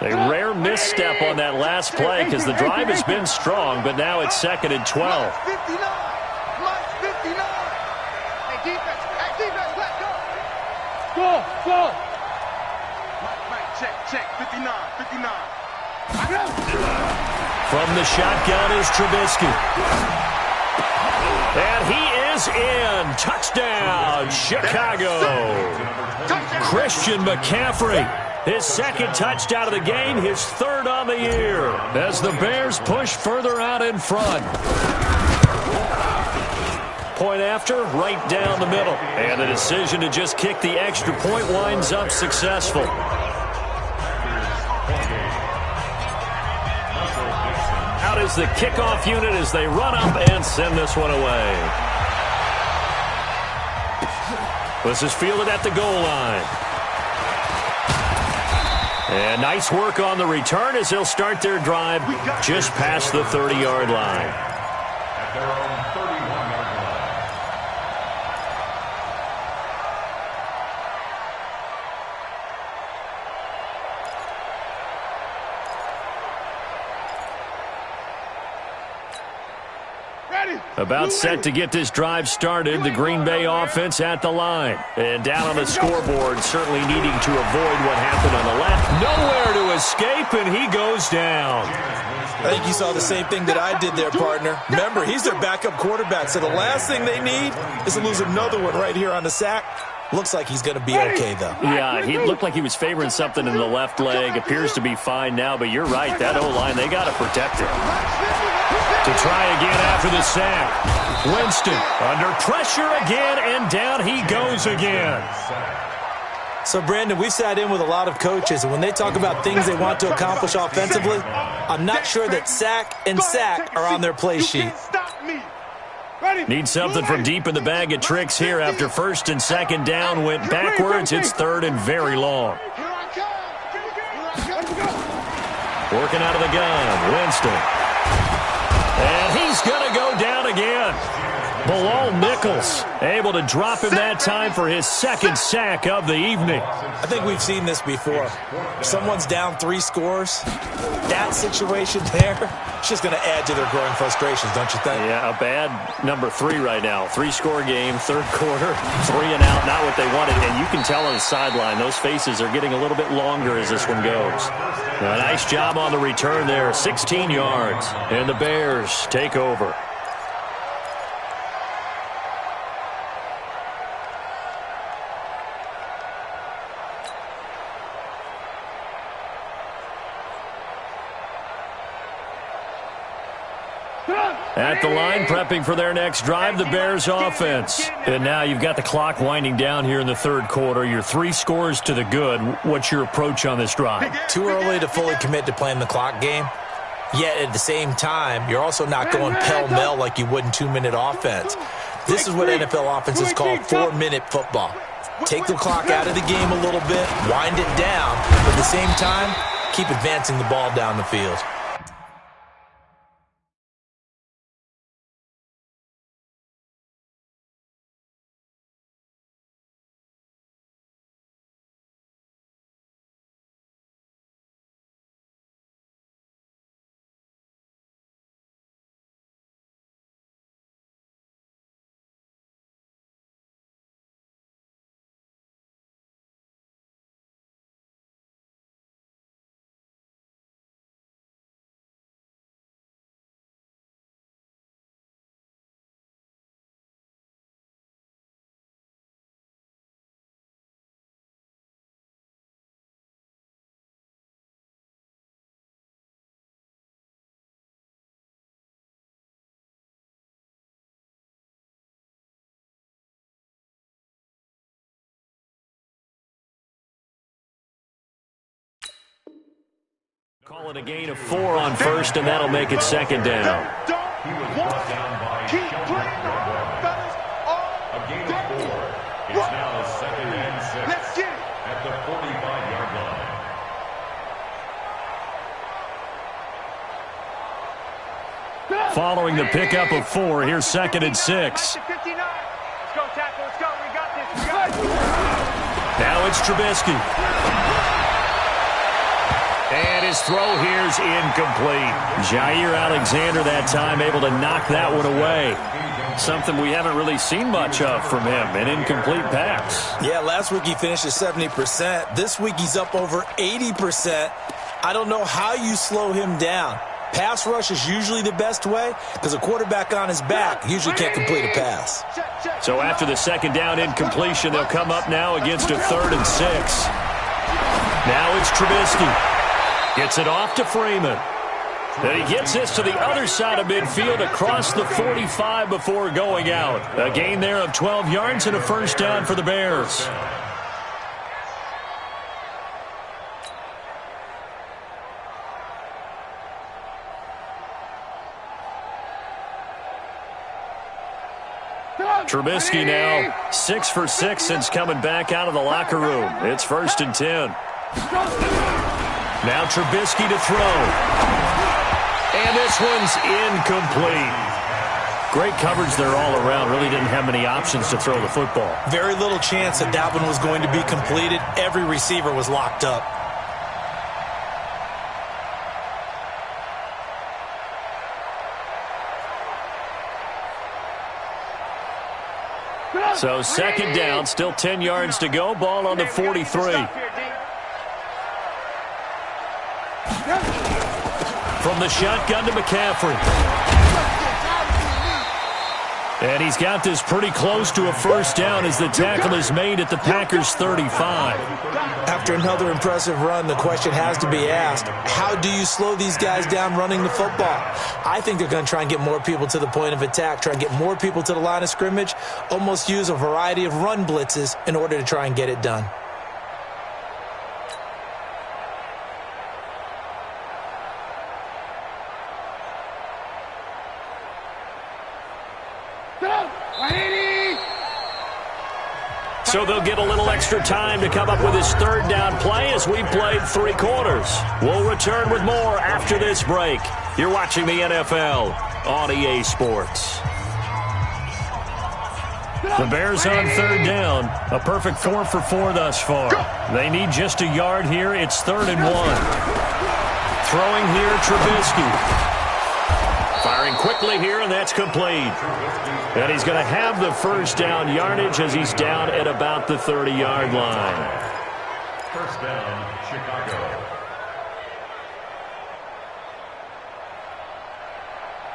S1: A rare misstep on that last play because the drive has been strong, but now it's 2nd and 12.
S3: Mike's 59. Mike's 59. Hey, defense, let go. Go. Mike, check. 59.
S1: From the shotgun is Trubisky. And he is in. Touchdown, Chicago. Christian McCaffrey. His 2nd touchdown of the game, his 3rd on the year. As the Bears push further out in front. Point after, right down the middle. And the decision to just kick the extra point winds up successful. Out is the kickoff unit as they run up and send this one away. This is fielded at the goal line. And nice work on the return as they'll start their drive just past the 30-yard line.
S4: At their own 31-yard line.
S1: About set to get this drive started, the Green Bay offense at the line. And down on the scoreboard, certainly needing to avoid what happened on the left. Nowhere to escape, and he goes down.
S2: I think you saw the same thing that I did there, partner. Remember, he's their backup quarterback, so the last thing they need is to lose another one right here on the sack. Looks like he's going to be okay, though.
S1: Yeah, he looked like he was favoring something in the left leg. Appears to be fine now, but you're right. That O-line, they got to protect it. To try again after the sack. Winston under pressure again, and down he goes again.
S2: So, Brandon, we've sat in with a lot of coaches, and when they talk about things they want to accomplish offensively, I'm not sure that sack and sack are on their play sheet.
S1: Need something from deep in the bag of tricks here after first and second down went backwards. It's third and very long. Working out of the gun, Winston. And he's going to go down again. Bilal Nichols able to drop him that time for his second sack of the evening.
S2: I think we've seen this before. If someone's down 3 scores, that situation there, it's just going to add to their growing frustrations, don't you think?
S1: Yeah, a bad number 3 right now. 3-score game, third quarter, 3 and out, not what they wanted. And you can tell on the sideline, those faces are getting a little bit longer as this one goes. A nice job on the return there, 16 yards. And the Bears take over. At the line, prepping for their next drive, the Bears offense. And now you've got the clock winding down here in the third quarter. You're 3 scores to the good. What's your approach on this drive?
S2: Too early to fully commit to playing the clock game. Yet at the same time, you're also not going pell-mell like you would in 2-minute offense. This is what NFL offenses call 4-minute football. Take the clock out of the game a little bit, wind it down, but at the same time, keep advancing the ball down the field.
S1: Call it a gain of 4 on first, and that'll make it second down.
S4: He was brought down by a gain of 4. It's now second and 6 at the 45-yard line.
S1: Following the pickup of 4, here's second and 6.
S3: Let's go, tackle. Let's go. We got this. We got this.
S1: Now it's Trubisky. And his throw here's incomplete. Jair Alexander that time able to knock that one away. Something we haven't really seen much of from him, an incomplete pass.
S2: Yeah, last week he finished at 70%. This week he's up over 80%. I don't know how you slow him down. Pass rush is usually the best way because a quarterback on his back usually can't complete a pass.
S1: So after the second down incompletion, they'll come up now against a 3rd and 6. Now it's Trubisky. Gets it off to Freeman. Then he gets this to the other side of midfield across the 45 before going out. A gain there of 12 yards and a first down for the Bears. Trubisky now 6 for 6 since coming back out of the locker room. It's 1st and 10. Now Trubisky to throw. And this one's incomplete. Great coverage there all around. Really didn't have many options to throw the football.
S2: Very little chance that that one was going to be completed. Every receiver was locked up.
S1: So second down, still 10 yards to go. Ball on the 43. From the shotgun to McCaffrey. And he's got this pretty close to a first down as the tackle is made at the Packers' 35.
S2: After another impressive run, the question has to be asked, how do you slow these guys down running the football? I think they're going to try and get more people to the point of attack, try and get more people to the line of scrimmage, almost use a variety of run blitzes in order to try and get it done.
S1: So they'll get a little extra time to come up with his third down play as we played 3 quarters. We'll return with more after this break. You're watching the NFL on EA Sports. The Bears on third down. A perfect 4 for 4 thus far. They need just a yard here. It's 3rd and 1. Throwing here, Trubisky. Firing quickly here, and that's complete. And he's going to have the first down yardage as he's down at about the 30-yard line.
S4: First down, Chicago.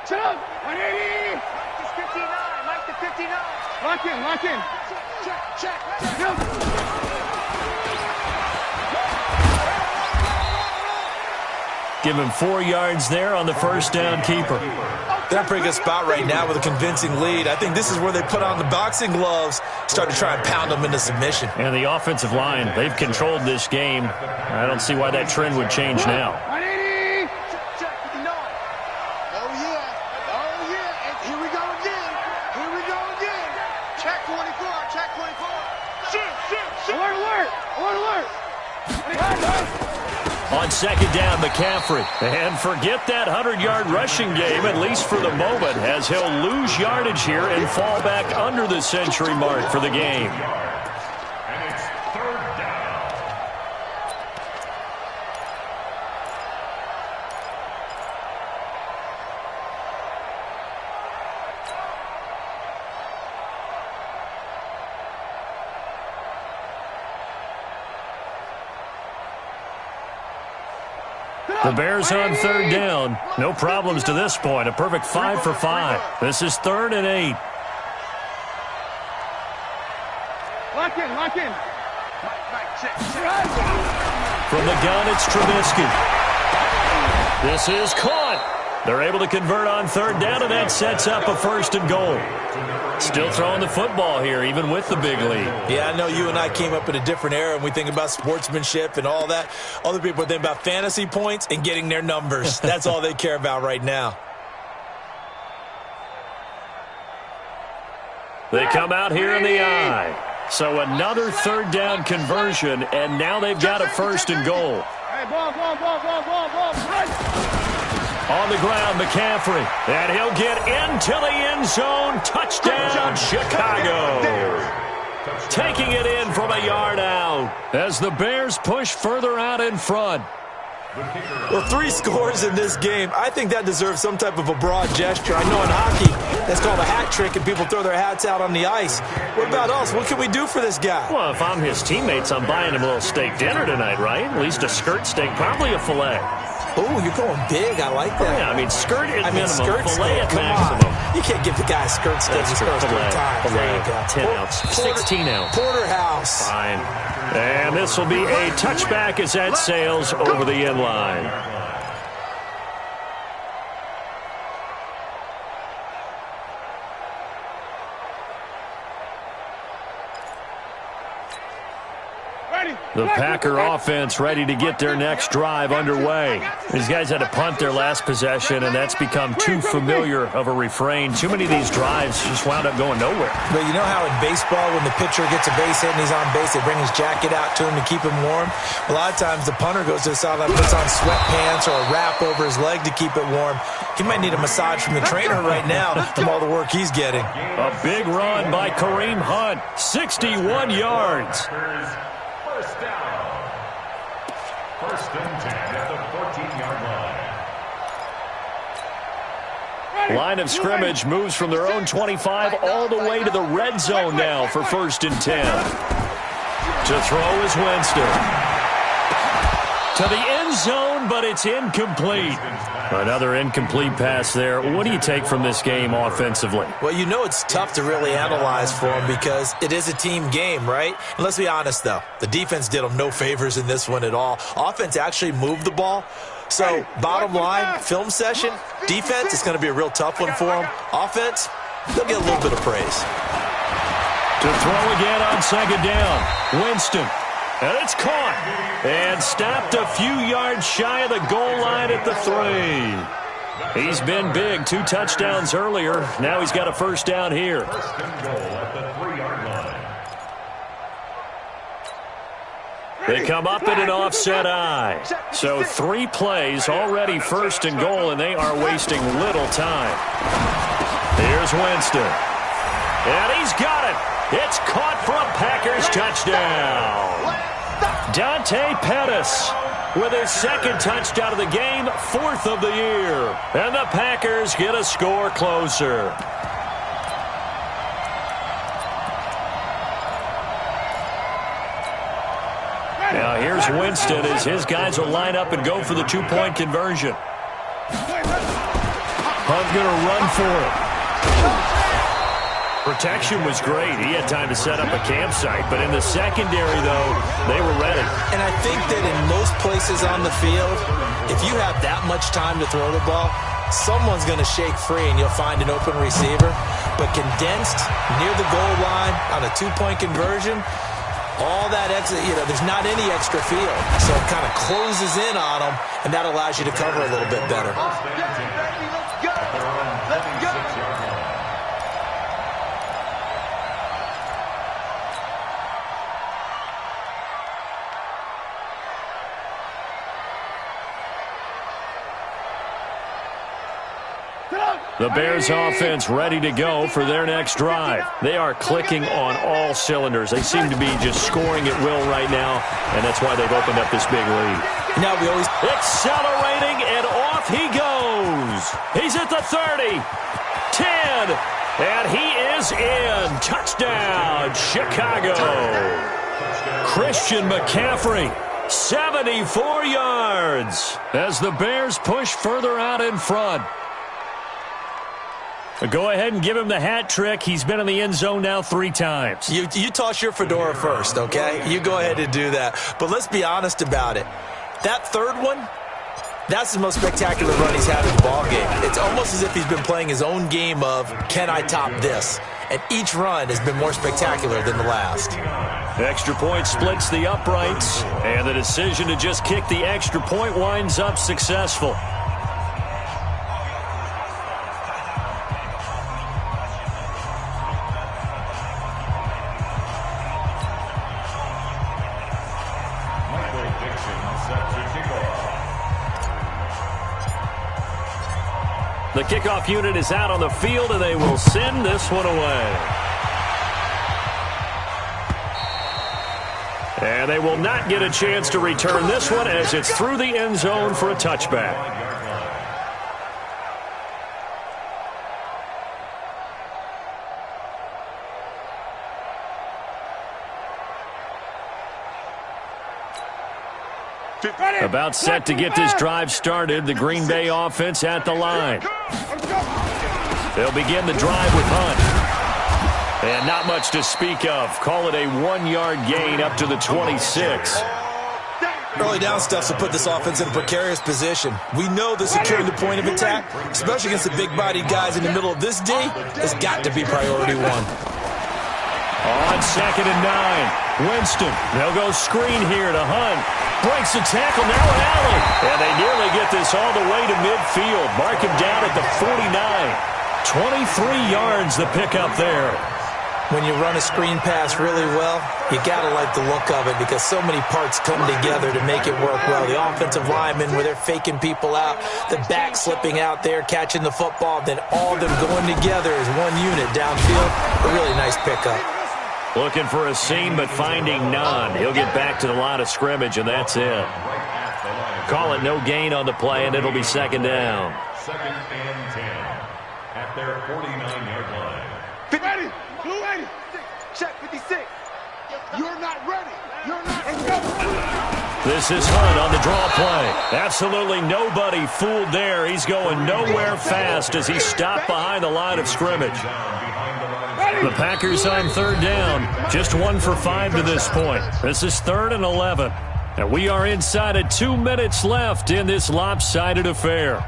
S3: Shut up! 180! Mike is 59. Mike to 59. Lock in, lock in. Check.
S1: Give him 4 yards there on the first down keeper.
S2: They're in a pretty good spot right now with a convincing lead. I think this is where they put on the boxing gloves, start to try and pound them into submission.
S1: And the offensive line, they've controlled this game. I don't see why that trend would change now.
S3: 180! Check. Oh, yeah. And here we go again. Check 24. Shoot. Alert.
S1: On second down, McCaffrey. And forget that 100-yard rushing game, at least for the moment, as he'll lose yardage here and fall back under the century mark for the game.
S4: And it's 3rd down.
S1: The Bears on third down. No problems to this point. A perfect 5 for 5. This is 3rd and 8.
S3: Lock in. Check.
S1: From the gun, it's Trubisky. This is caught. They're able to convert on third down, and that sets up a 1st and goal. Still throwing the football here, even with the big lead.
S2: Yeah, I know you and I came up in a different era, and we think about sportsmanship and all that. Other people think about fantasy points and getting their numbers. That's all they care about right now.
S1: They come out here in the eye. So another 3rd down conversion, and now they've got a 1st and goal.
S3: Hey, ball.
S1: On the ground, McCaffrey. And he'll get into the end zone. Touchdown, Chicago. Taking it in from a yard out as the Bears push further out in front.
S2: Well, 3 scores in this game. I think that deserves some type of a broad gesture. I know in hockey, that's called a hat trick, and people throw their hats out on the ice. What about us? What can we do for this guy?
S1: Well, if I'm his teammates, I'm buying him a little steak dinner tonight, right? At least a skirt steak, probably a filet.
S2: Oh, you're going big. I like that.
S1: Yeah, I mean, skirt at minimum,
S2: skirt
S1: filet
S2: steak.
S1: at maximum.
S2: You can't give the guy a skirt steak his first 3 times. There you go.
S1: 10 ounce, 16 ounce.
S2: Porterhouse.
S1: Fine. And this will be a touchback as that sails over the end line. The Packer offense ready to get their next drive underway. These guys had to punt their last possession, and that's become too familiar of a refrain. Too many of these drives just wound up going nowhere.
S2: But you know how in baseball, when the pitcher gets a base hit and he's on base, they bring his jacket out to him to keep him warm? A lot of times the punter goes to the sideline, puts on sweatpants or a wrap over his leg to keep it warm. He might need a massage from the trainer right now from all the work he's getting.
S1: A big run by Kareem Hunt, 61 yards.
S4: First down. 1st and 10 at the 14-yard line.
S1: Line of scrimmage moves from their own 25 all the way to the red zone now for 1st and 10. To throw is Winston. To the end zone, but it's incomplete. Another incomplete pass there. What do you take from this game offensively?
S2: Well, you know it's tough to really analyze for them because it is a team game, right? And let's be honest, though. The defense did them no favors in this one at all. Offense actually moved the ball. So, bottom line, film session, defense is going to be a real tough one for them. Offense, they'll get a little bit of praise.
S1: To throw again on 2nd down. Winston. And it's caught. And stopped a few yards shy of the goal line at the 3. He's been big. 2 touchdowns earlier. Now he's got a 1st down here.
S4: 1st and goal at the 3-yard line.
S1: They come up in an offset eye. So 3 plays, already 1st and goal, and they are wasting little time. Here's Winston. And he's got it. It's caught for a Packers touchdown. Dante Pettis with his 2nd touchdown of the game, 4th of the year. And the Packers get a score closer. Now here's Winston as his guys will line up and go for the 2-point conversion. Hunt going to run for it. Protection was great. He had time to set up a campsite. But in the secondary, though, they were ready.
S2: And I think that in most places on the field, if you have that much time to throw the ball, someone's going to shake free and you'll find an open receiver. But condensed near the goal line on a 2-point conversion, all that extra, there's not any extra field. So it kind of closes in on them, and that allows you to cover a little bit better.
S1: The Bears offense ready to go for their next drive. They are clicking on all cylinders. They seem to be just scoring at will right now, and that's why they've opened up this big lead.
S2: Now we always
S1: accelerating, and off he goes. He's at the 30, 10, and he is in. Touchdown, Chicago. Christian McCaffrey, 74 yards as the Bears push further out in front. Go ahead and give him the hat trick. He's been in the end zone now 3 times.
S2: You toss your fedora first, okay? You go ahead and do that. But let's be honest about it. That 3rd one, that's the most spectacular run he's had in the ballgame. It's almost as if he's been playing his own game of, can I top this? And each run has been more spectacular than the last.
S1: Extra point splits the uprights, and the decision to just kick the extra point winds up successful. The kickoff unit is out on the field, and they will send this one away. And they will not get a chance to return this one as it's through the end zone for a touchback. About set to get this drive started. The Green Bay offense at the line. They'll begin the drive with Hunt. And not much to speak of. Call it a 1-yard gain up to the 26.
S2: Early down stuff to put this offense in a precarious position. We know that securing the point of attack, especially against the big-bodied guys in the middle of this D, has got to be priority 1.
S1: On 2nd and 9, Winston. They'll go screen here to Hunt. Breaks the tackle, now an alley. And they nearly get this all the way to midfield. Mark him down at the 49. 23 yards the pickup there.
S2: When you run a screen pass really well, you got to like the look of it because so many parts come together to make it work well. The offensive linemen, where they're faking people out, the back slipping out there, catching the football, then all of them going together as one unit downfield. A really nice pickup.
S1: Looking for a seam, but finding none. He'll get back to the line of scrimmage, and that's it. Call it no gain on the play, and it'll be 2nd down.
S4: 2nd and 10. at their 49-yard line.
S3: 50. Blue 80. Check 56. You're not ready. You're not ready.
S1: This is Hunt on the draw play. Absolutely nobody fooled there. He's going nowhere fast as he stopped behind the line of scrimmage. The Packers on third down. Just 1 for 5 to this point. This is 3rd and 11. And we are inside of 2 minutes left in this lopsided affair.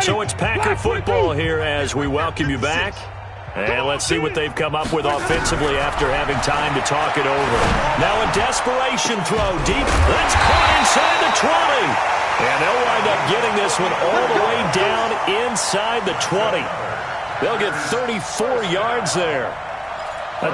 S1: So it's Packer football here as we welcome you back. And let's see what they've come up with offensively after having time to talk it over. Now a desperation throw deep. That's caught inside the 20. And they'll wind up getting this one all the way down inside the 20. They'll get 34 yards there.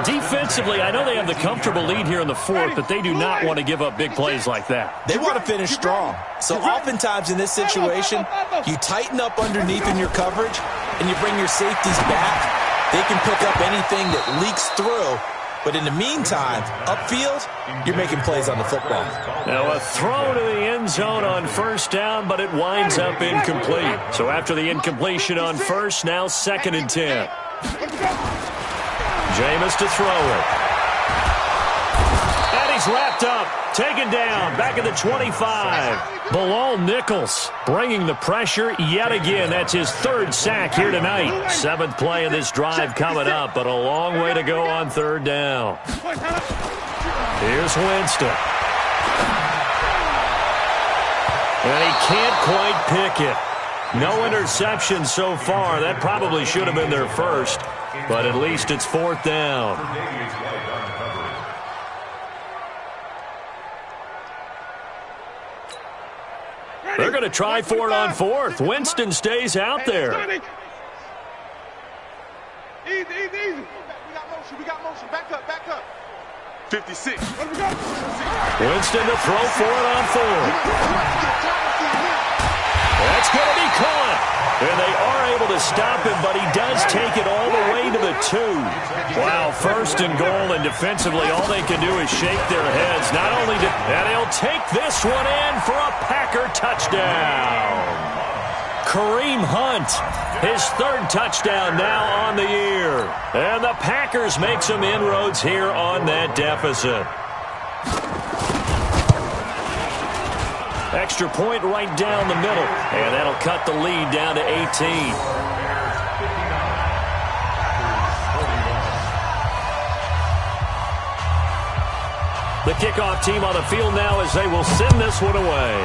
S1: Defensively, I know they have the comfortable lead here in the 4th, but they do not want to give up big plays like that.
S2: They want to finish strong. So oftentimes in this situation, you tighten up underneath in your coverage, and you bring your safeties back. They can pick up anything that leaks through. But in the meantime, upfield, you're making plays on the football.
S1: Now a throw to the end zone on first down, but it winds up incomplete. So after the incompletion on first, now 2nd and 10. Jameis to throw it. And he's wrapped up. Taken down. Back at the 25. Bilal Nichols bringing the pressure yet again. That's his 3rd sack here tonight. 7th play of this drive coming up, but a long way to go on 3rd down. Here's Winston. And he can't quite pick it. No interception so far. That probably should have been their first. But at least it's 4th down. They're going to try for it on 4th. Winston stays out there.
S3: Easy. We got motion. Back up. 56.
S1: Winston to throw for it on 4th. That's going to be caught. And they are able to stop him, but he does take it all the way to the 2. Wow, 1st and goal, and defensively all they can do is shake their heads. And he'll take this one in for a Packer touchdown. Kareem Hunt, his 3rd touchdown now on the year. And the Packers make some inroads here on that deficit. Extra point right down the middle, and that'll cut the lead down to 18. The kickoff team on the field now as they will send this one away.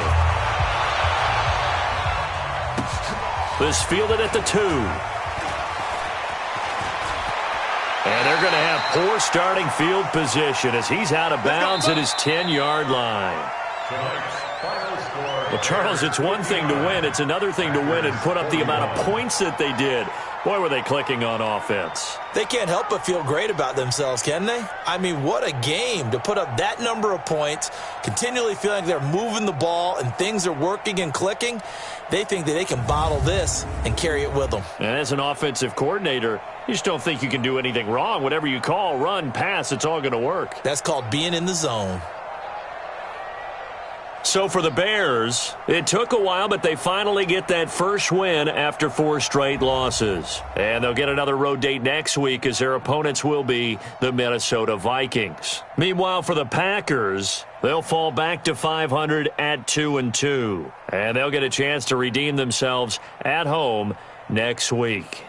S1: This fielded at the 2. And they're going to have poor starting field position as he's out of bounds at his 10-yard line. Well, Charles, it's one thing to win. It's another thing to win and put up the amount of points that they did. Boy, were they clicking on offense.
S2: They can't help but feel great about themselves, can they? I mean, what a game to put up that number of points, continually feeling they're moving the ball and things are working and clicking. They think that they can bottle this and carry it with them.
S1: And as an offensive coordinator, you just don't think you can do anything wrong. Whatever you call, run, pass, it's all going to work.
S2: That's called being in the zone.
S1: So for the Bears, it took a while, but they finally get that first win after 4 straight losses. And they'll get another road date next week as their opponents will be the Minnesota Vikings. Meanwhile, for the Packers, they'll fall back to 500 at 2-2. And they'll get a chance to redeem themselves at home next week.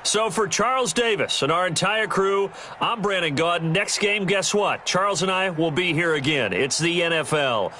S1: So for Charles Davis and our entire crew, I'm Brandon Gaudin. Next game, guess what? Charles and I will be here again. It's the NFL.